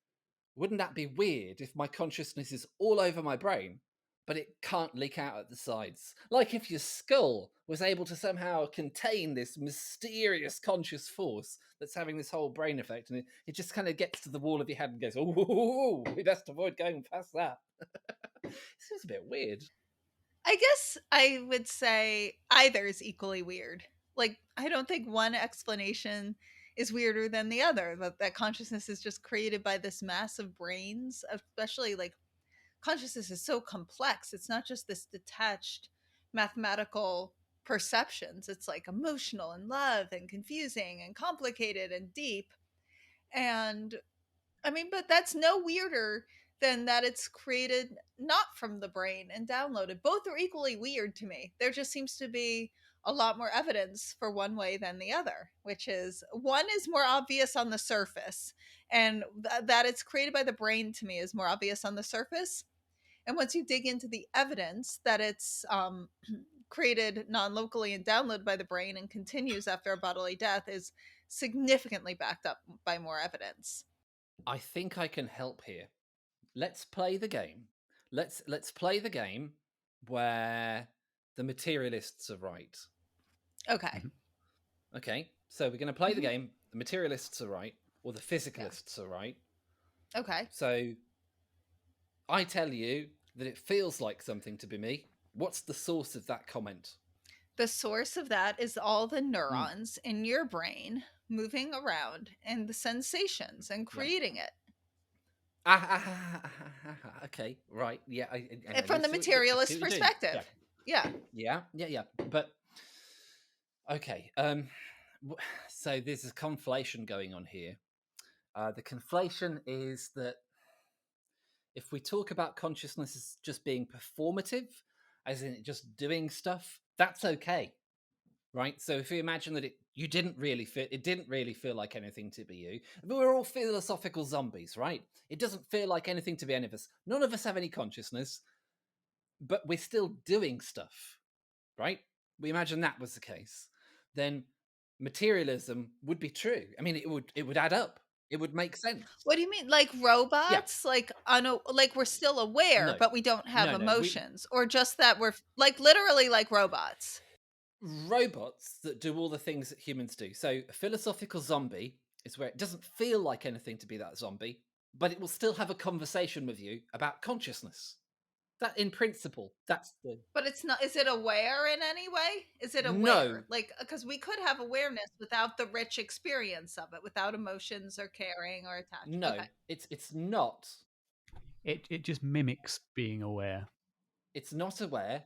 wouldn't that be weird if my consciousness is all over my brain, but it can't leak out at the sides? Like if your skull was able to somehow contain this mysterious conscious force that's having this whole brain effect, and it just kind of gets to the wall of your head and goes, oh, we best avoid going past that. It seems a bit weird. I guess I would say either is equally weird. Like, I don't think one explanation is weirder than the other. That consciousness is just created by this mass of brains, especially like consciousness is so complex. It's not just this detached mathematical perceptions. It's like emotional and love and confusing and complicated and deep. And I mean, but that's no weirder than that it's created not from the brain and downloaded. Both are equally weird to me. There just seems to be a lot more evidence for one way than the other, which is one is more obvious on the surface, and that it's created by the brain to me is more obvious on the surface. And once you dig into the evidence that it's created non-locally and downloaded by the brain and continues after a bodily death is significantly backed up by more evidence. I think I can help here. Let's play the game. Let's play the game where the materialists are right. Okay. Okay, so we're going to play the game. The materialists are right, or the physicalists are right. Okay. So I tell you that it feels like something to be me. What's the source of that comment? The source of that is all the neurons in your brain moving around and the sensations and creating it. Okay, right. Yeah. From the materialist perspective. Yeah. But okay. So there's a conflation going on here. The conflation is that if we talk about consciousness as just being performative, as in just doing stuff, that's okay, right? So if you imagine that it didn't really feel like anything to be you. We're all philosophical zombies, right? It doesn't feel like anything to be any of us. None of us have any consciousness, but we're still doing stuff, right? We imagine that was the case. Then materialism would be true. I mean, it would add up. It would make sense. What do you mean? Like robots? Yeah. Like we're still aware, but we don't have emotions? Or just that we're like literally like robots? Robots that do all the things that humans do. So a philosophical zombie is where it doesn't feel like anything to be that zombie, but it will still have a conversation with you about consciousness. That in principle, that's the... But it's not, is it aware in any way? Is it aware? No. Like, because we could have awareness without the rich experience of it, without emotions or caring or attachment. No, okay. It's not. It just mimics being aware. It's not aware,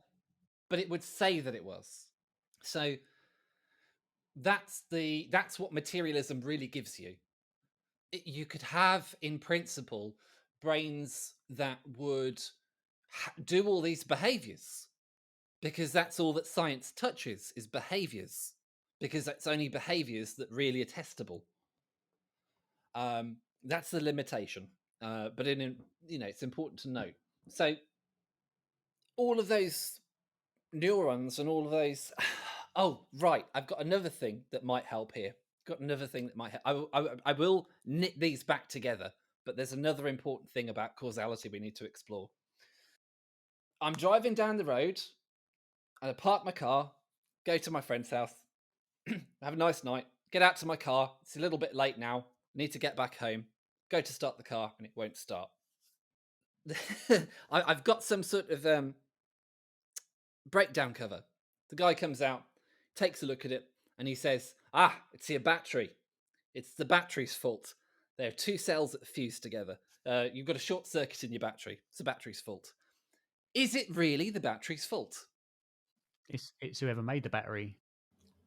but it would say that it was. So that's what materialism really gives you. You could have, in principle, brains that would do all these behaviors, because that's all that science touches is behaviors, because that's only behaviors that really are testable. That's the limitation, but it's important to note. So all of those neurons and all of those... Oh, right. I've got another thing that might help here. I will knit these back together, but there's another important thing about causality we need to explore. I'm driving down the road, and I park my car, go to my friend's house, have a nice night, get out to my car. It's a little bit late now. Need to get back home. Go to start the car, and it won't start. I've got some sort of breakdown cover. The guy comes out, takes a look at it, and he says, it's your battery. It's the battery's fault. There are two cells that fuse together. You've got a short circuit in your battery. It's the battery's fault. Is it really the battery's fault? It's whoever made the battery.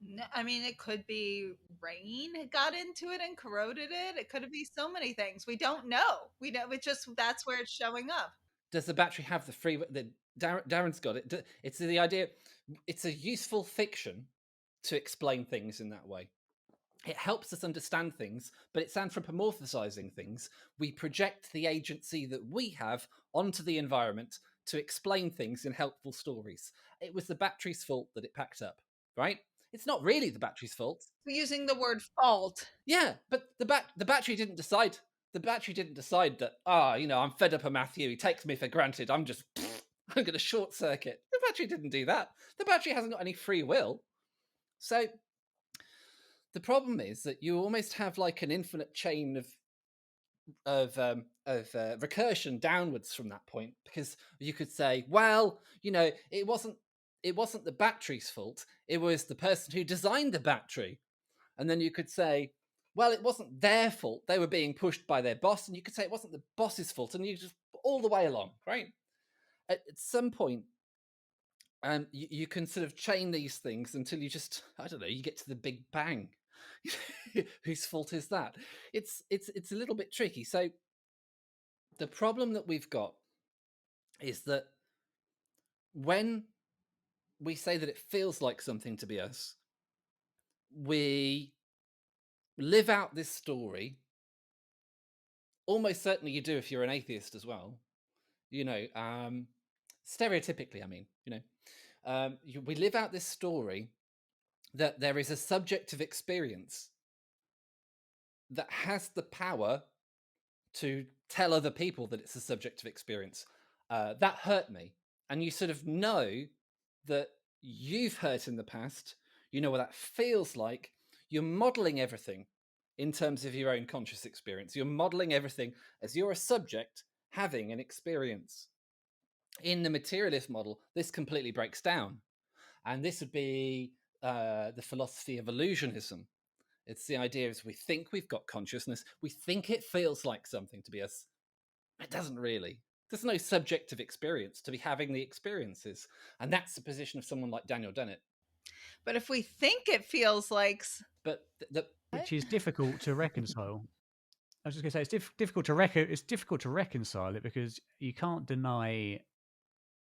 No, I mean, it could be rain got into it and corroded it. It could be so many things. We don't know. We know it just, that's where it's showing up. Does the battery have the free... Darren's got it. It's the idea... It's a useful fiction to explain things in that way. It helps us understand things, but it's anthropomorphizing things. We project the agency that we have onto the environment to explain things in helpful stories. It was the battery's fault that it packed up, right? It's not really the battery's fault. We're using the word fault. Yeah, but the battery didn't decide. The battery didn't decide that, I'm fed up of Matthew. He takes me for granted. I'm going to short circuit. The battery didn't do that. The battery hasn't got any free will. So the problem is that you almost have like an infinite chain of recursion downwards from that point, because you could say, well, it wasn't the battery's fault. It was the person who designed the battery. And then you could say, well, it wasn't their fault. They were being pushed by their boss. And you could say it wasn't the boss's fault. And you just all the way along, right? at some point, you can sort of chain these things until you just, I don't know, you get to the Big Bang. Whose fault is that? It's a little bit tricky. So the problem that we've got is that when we say that it feels like something to be us, we live out this story. Almost certainly you do if you're an atheist as well. Stereotypically, I mean, we live out this story that there is a subjective experience that has the power to tell other people that it's a subjective experience. That hurt me. And you sort of know that you've hurt in the past. You know what that feels like. You're modeling everything in terms of your own conscious experience. You're modeling everything as you're a subject having an experience. In the materialist model, this completely breaks down. And this would be the philosophy of illusionism. It's the idea is we think we've got consciousness. We think it feels like something to be us. It doesn't really. There's no subjective experience to be having the experiences. And that's the position of someone like Daniel Dennett. But if we think it feels like... But which is difficult to reconcile. I was just going to say, it's difficult to reconcile it because you can't deny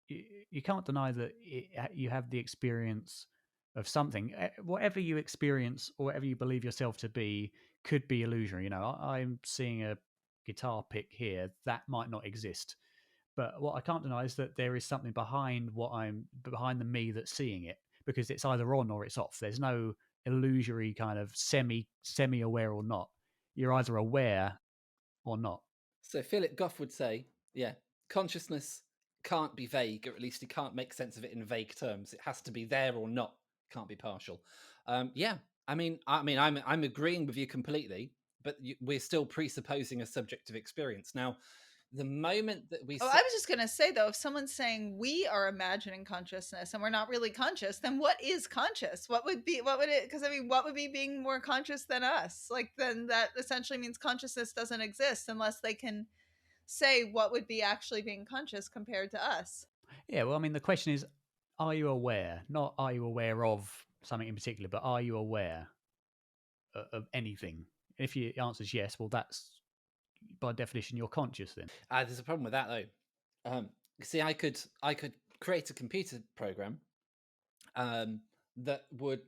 that you have the experience of something. Whatever you experience or whatever you believe yourself to be could be illusionary. I'm seeing a guitar pick here that might not exist, but what I can't deny is that there is something behind the me that's seeing it, because it's either on or it's off. There's no illusory kind of semi-aware or not. You're either aware or not. So Philip Goff would say, yeah, consciousness can't be vague, or at least you can't make sense of it in vague terms. It has to be there or not. It can't be partial. I'm agreeing with you completely, but we're still presupposing a subjective experience. Now, the moment that we... I was just going to say, though, if someone's saying we are imagining consciousness and we're not really conscious, then what is conscious? What would be being more conscious than us? Then that essentially means consciousness doesn't exist unless they can say what would be actually being conscious compared to us. Yeah, well, I mean, the question is, are you aware? Not are you aware of something in particular, but are you aware of anything? If your answer is yes, well, that's by definition you're conscious then. There's a problem with that though. See, I could create a computer program that would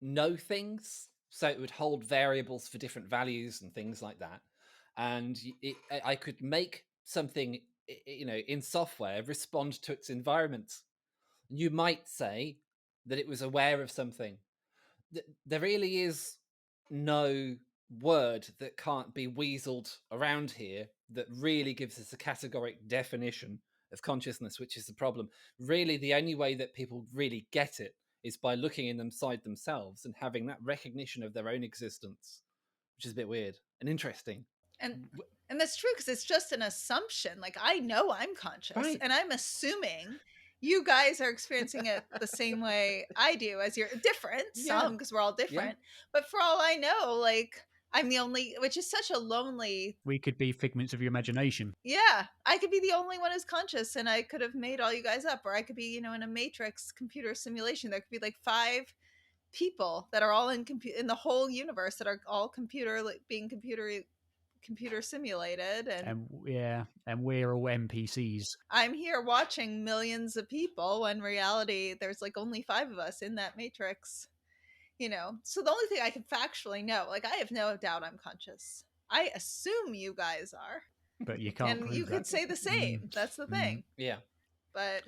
know things, so it would hold variables for different values and things like that, and I could make something in software respond to its environment. You might say that it was aware of something. There really is no word that can't be weaseled around here that really gives us a categoric definition of consciousness, which is the problem. Really, the only way that people really get it is by looking inside themselves and having that recognition of their own existence, which is a bit weird and interesting. And that's true, because it's just an assumption. I know I'm conscious, right, and I'm assuming you guys are experiencing it the same way I do, as you're different, some, because we're all different. Yeah. But for all I know, I'm the only, which is such a lonely... We could be figments of your imagination. Yeah, I could be the only one who's conscious, and I could have made all you guys up, or I could be, in a Matrix computer simulation. There could be 5 people that are all in the whole universe that are all being computer simulated, and we're all NPCs. I'm here watching millions of people when in reality there's only 5 of us in that matrix, so the only thing I can factually know, I have no doubt I'm conscious. I assume you guys are, but you can't, and you could say the same. That's the thing. Yeah, but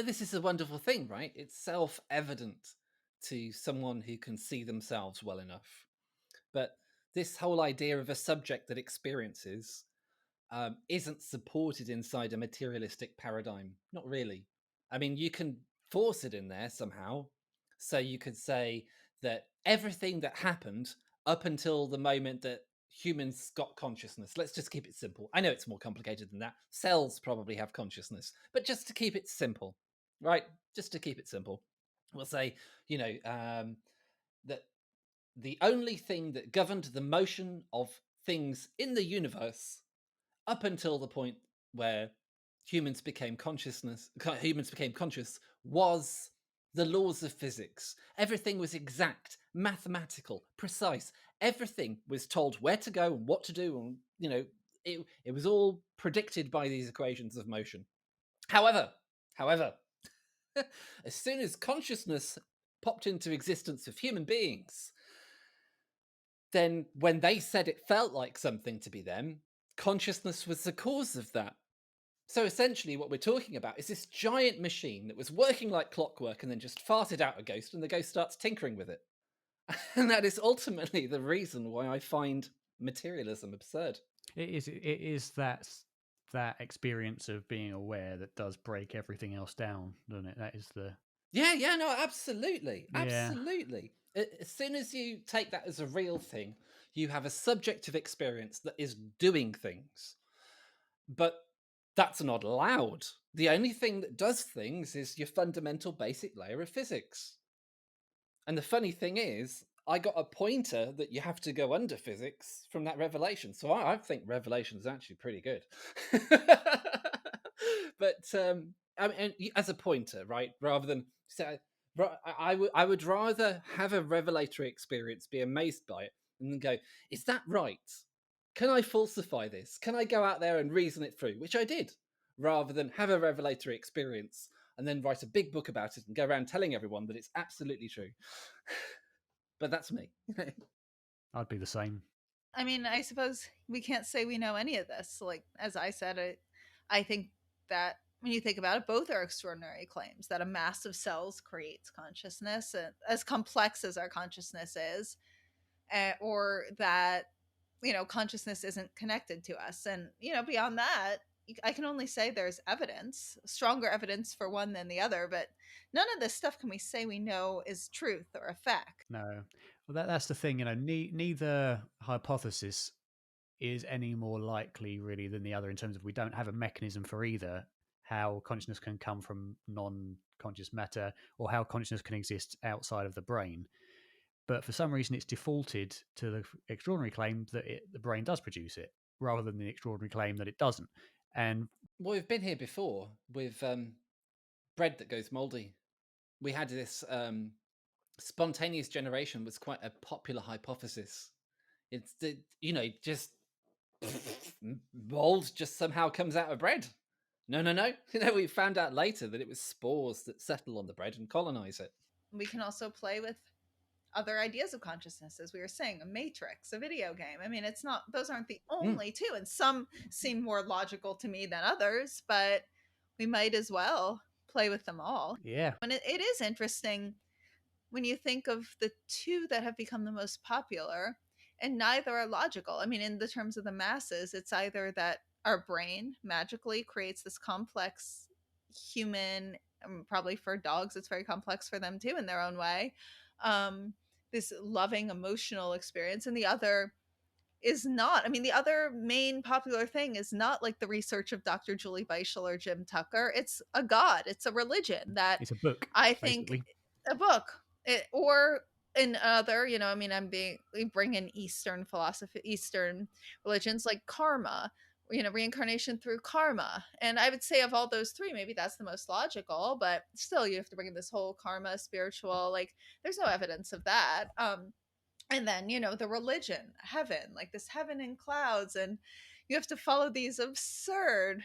this is a wonderful thing, right? It's self-evident to someone who can see themselves well enough, but this whole idea of a subject that experiences isn't supported inside a materialistic paradigm. Not really. I mean, you can force it in there somehow. So you could say that everything that happened up until the moment that humans got consciousness, let's just keep it simple. I know it's more complicated than that. Cells probably have consciousness, but just to keep it simple, right? Just to keep it simple, we'll say, that the only thing that governed the motion of things in the universe up until the point where humans became conscious was the laws of physics. Everything was exact, mathematical, precise. Everything was told where to go and what to do, and it was all predicted by these equations of motion. However, as soon as consciousness popped into existence of human beings, then when they said it felt like something to be them, consciousness was the cause of that. So essentially, what we're talking about is this giant machine that was working like clockwork and then just farted out a ghost, and the ghost starts tinkering with it. And that is ultimately the reason why I find materialism absurd. It is that experience of being aware that does break everything else down, doesn't it? That is the Yeah, no, absolutely. Yeah. Absolutely. As soon as you take that as a real thing, you have a subjective experience that is doing things. But that's not allowed. The only thing that does things is your fundamental basic layer of physics. And the funny thing is, I got a pointer that you have to go under physics from that revelation. So I think Revelation is actually pretty good. But I mean, as a pointer, right? Rather than say, I would rather have a revelatory experience, be amazed by it, and then go, "Is that right? Can I falsify this? Can I go out there and reason it through?" Which I did, rather than have a revelatory experience and then write a big book about it and go around telling everyone that it's absolutely true. But that's me. I'd be the same. I mean, I suppose we can't say we know any of this. Like, as I said, I think that when you think about it, both are extraordinary claims that a mass of cells creates consciousness, as complex as our consciousness is, or that, consciousness isn't connected to us. And, beyond that, I can only say there's evidence, stronger evidence for one than the other, but none of this stuff can we say we know is truth or a fact. No. Well, that's the thing, neither hypothesis is any more likely really than the other in terms of we don't have a mechanism for either how consciousness can come from non-conscious matter or how consciousness can exist outside of the brain. But for some reason, it's defaulted to the extraordinary claim that the brain does produce it, rather than the extraordinary claim that it doesn't. And well, we've been here before with bread that goes mouldy. We had this spontaneous generation was quite a popular hypothesis. It's just mold just somehow comes out of bread. No. We found out later that it was spores that settle on the bread and colonize it. We can also play with other ideas of consciousness, as we were saying, a matrix, a video game. I mean, those aren't the only two, and some seem more logical to me than others, but we might as well play with them all. Yeah. And it is interesting when you think of the two that have become the most popular, and neither are logical. I mean, in the terms of the masses, it's either that our brain magically creates this complex human, probably for dogs, it's very complex for them too in their own way, this loving emotional experience, and the other is not. I mean, the other main popular thing is not like the research of Dr. Julie Beischel or Jim Tucker. It's a god. It's a religion that it's a book. I think basically. a book, or in other, I mean, we bring in Eastern philosophy, Eastern religions like karma, reincarnation through karma. And I would say of all those three, maybe that's the most logical, but still you have to bring in this whole karma, spiritual, like there's no evidence of that. And then, the religion, heaven, like this heaven in clouds, and you have to follow these absurd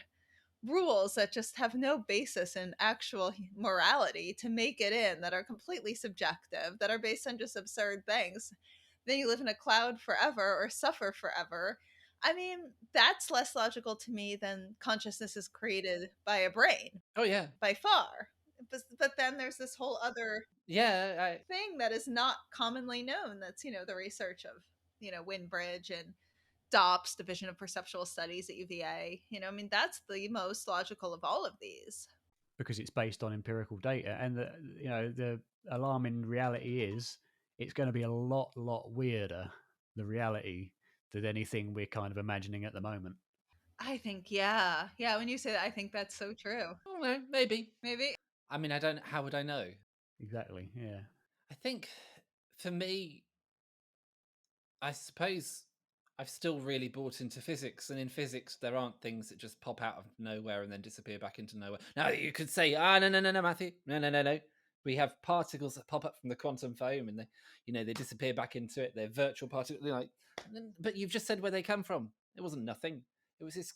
rules that just have no basis in actual morality to make it in, that are completely subjective, that are based on just absurd things. Then you live in a cloud forever or suffer forever. I mean, that's less logical to me than consciousness is created by a brain. Oh yeah, by far. But then there's this whole other thing that is not commonly known. That's, the research of, Windbridge and DOPS, Division of Perceptual Studies at UVA. I mean, that's the most logical of all of these. Because it's based on empirical data. And, the alarming reality is it's going to be a lot weirder, the reality, than anything we're kind of imagining at the moment. I think, yeah. Yeah, when you say that, I think that's so true. Oh, no, maybe. Maybe. I mean, how would I know? Exactly, yeah. I think, for me, I suppose I've still really bought into physics, and in physics, there aren't things that just pop out of nowhere and then disappear back into nowhere. Now you could say, no, Matthew, no. We have particles that pop up from the quantum foam, and they disappear back into it. They're virtual particles, but you've just said where they come from. It wasn't nothing. It was this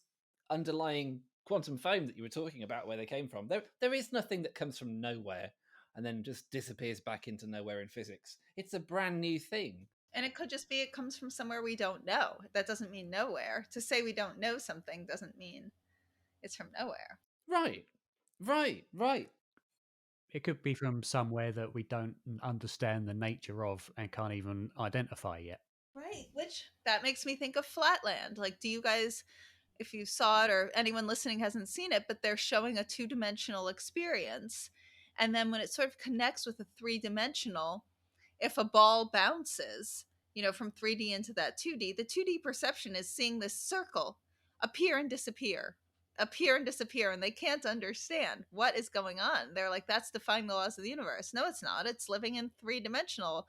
underlying quantum foam that you were talking about, where they came from. There is nothing that comes from nowhere and then just disappears back into nowhere in physics. It's a brand new thing. And it could just be it comes from somewhere we don't know. That doesn't mean nowhere. To say we don't know something doesn't mean it's from nowhere. Right. It could be from somewhere that we don't understand the nature of and can't even identify yet. Right. Which that makes me think of Flatland. Like, do you guys, if you saw it or anyone listening hasn't seen it, but they're showing a 2-dimensional experience. And then when it sort of connects with a 3-dimensional, if a ball bounces, from 3D into that 2D, the 2D perception is seeing this circle appear and disappear, and they can't understand what is going on. They're like, that's defying the laws of the universe. No, it's not. It's living in 3-dimensional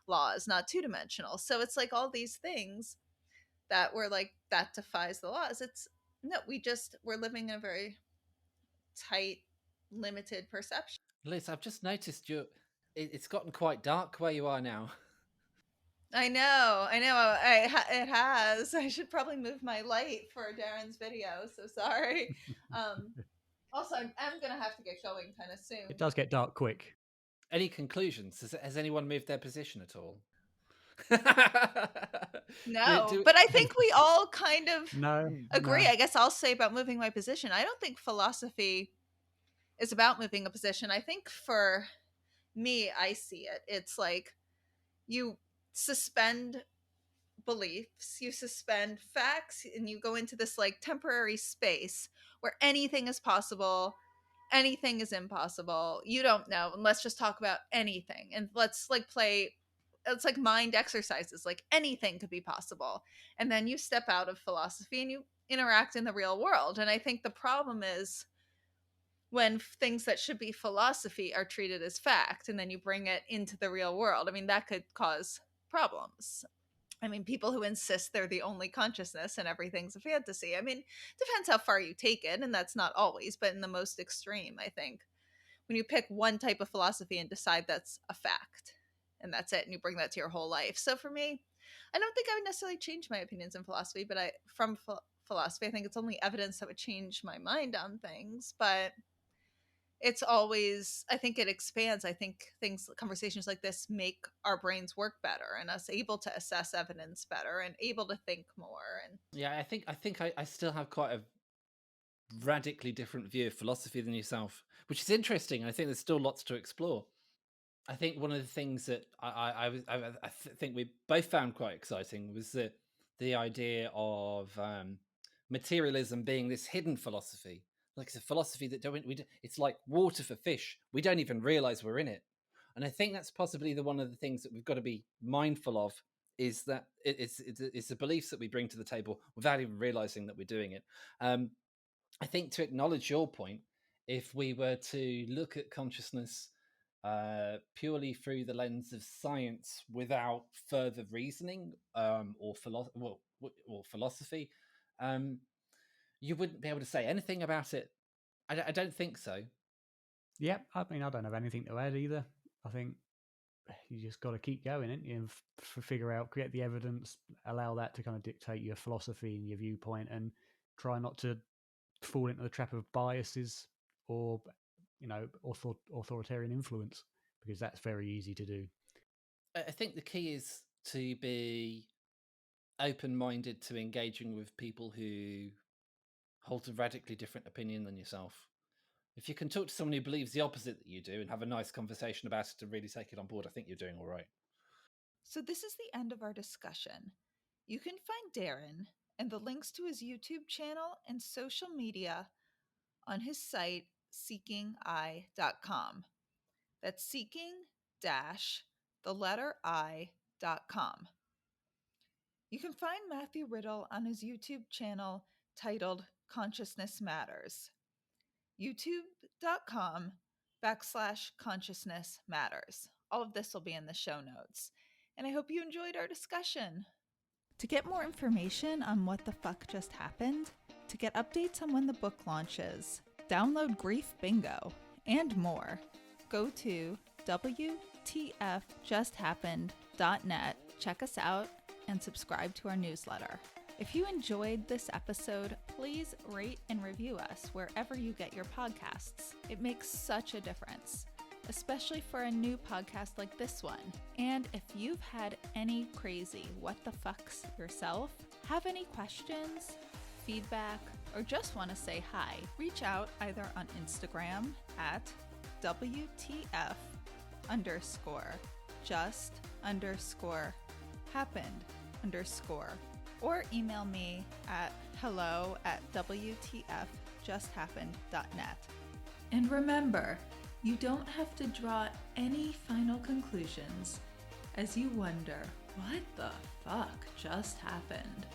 laws, not 2-dimensional. So it's like all these things that were like, that defies the laws. It's no, we're living in a very tight, limited perception. Liz, I've just noticed it's gotten quite dark where you are now. I know. It has. I should probably move my light for Darren's video. So sorry. Also, I'm gonna have to get going kind of soon. It does get dark quick. Any conclusions? Has anyone moved their position at all? No, but I think we all kind of agree. No. I guess I'll say about moving my position. I don't think philosophy is about moving a position. I think for me, I see it. It's like you suspend beliefs, you suspend facts, and you go into this like temporary space where anything is possible, anything is impossible. You don't know. And let's just talk about anything. And let's like it's like mind exercises, like anything could be possible. And then you step out of philosophy and you interact in the real world. And I think the problem is when things that should be philosophy are treated as fact and then you bring it into the real world. I mean, that could cause problems. I mean, people who insist they're the only consciousness and everything's a fantasy. I mean, depends how far you take it, and that's not always, but in the most extreme, I think, when you pick one type of philosophy and decide that's a fact, and that's it, and you bring that to your whole life. So for me, I don't think I would necessarily change my opinions in philosophy, but from philosophy, I think it's only evidence that would change my mind on things, but it's always, I think it expands. I think conversations like this make our brains work better and us able to assess evidence better and able to think more. And yeah, I think I still have quite a radically different view of philosophy than yourself, which is interesting. I think there's still lots to explore. I think one of the things that I think we both found quite exciting was the idea of materialism being this hidden philosophy, like it's a philosophy that it's like water for fish. We don't even realize we're in it, and I think that's possibly one of the things that we've got to be mindful of, is that it's the beliefs that we bring to the table without even realizing that we're doing it. I think, to acknowledge your point, if we were to look at consciousness purely through the lens of science without further reasoning or philosophy, you wouldn't be able to say anything about it. I don't think so. Yeah, I mean, I don't have anything to add either. I think you just got to keep going, and you figure out, create the evidence, allow that to kind of dictate your philosophy and your viewpoint, and try not to fall into the trap of biases or authoritarian influence, because that's very easy to do. I think the key is to be open-minded to engaging with people who hold a radically different opinion than yourself. If you can talk to someone who believes the opposite that you do and have a nice conversation about it to really take it on board, I think you're doing all right. So this is the end of our discussion. You can find Darren and the links to his YouTube channel and social media on his site, seekingi.com. That's seeking-i.com. You can find Matthew Riddle on his YouTube channel titled Consciousness Matters. youtube.com/consciousness matters. All of this will be in the show notes. And I hope you enjoyed our discussion. To get more information on what the fuck just happened, to get updates on when the book launches, download Grief Bingo, and more, go to WTFJustHappened.net, check us out, and subscribe to our newsletter. If you enjoyed this episode, please rate and review us wherever you get your podcasts. It makes such a difference, especially for a new podcast like this one. And if you've had any crazy what the fucks yourself, have any questions, feedback, or just want to say hi, reach out either on Instagram at WTF_just_happened_, or email me at hello@WTFJustHappened.net. And remember, you don't have to draw any final conclusions as you wonder, what the fuck just happened?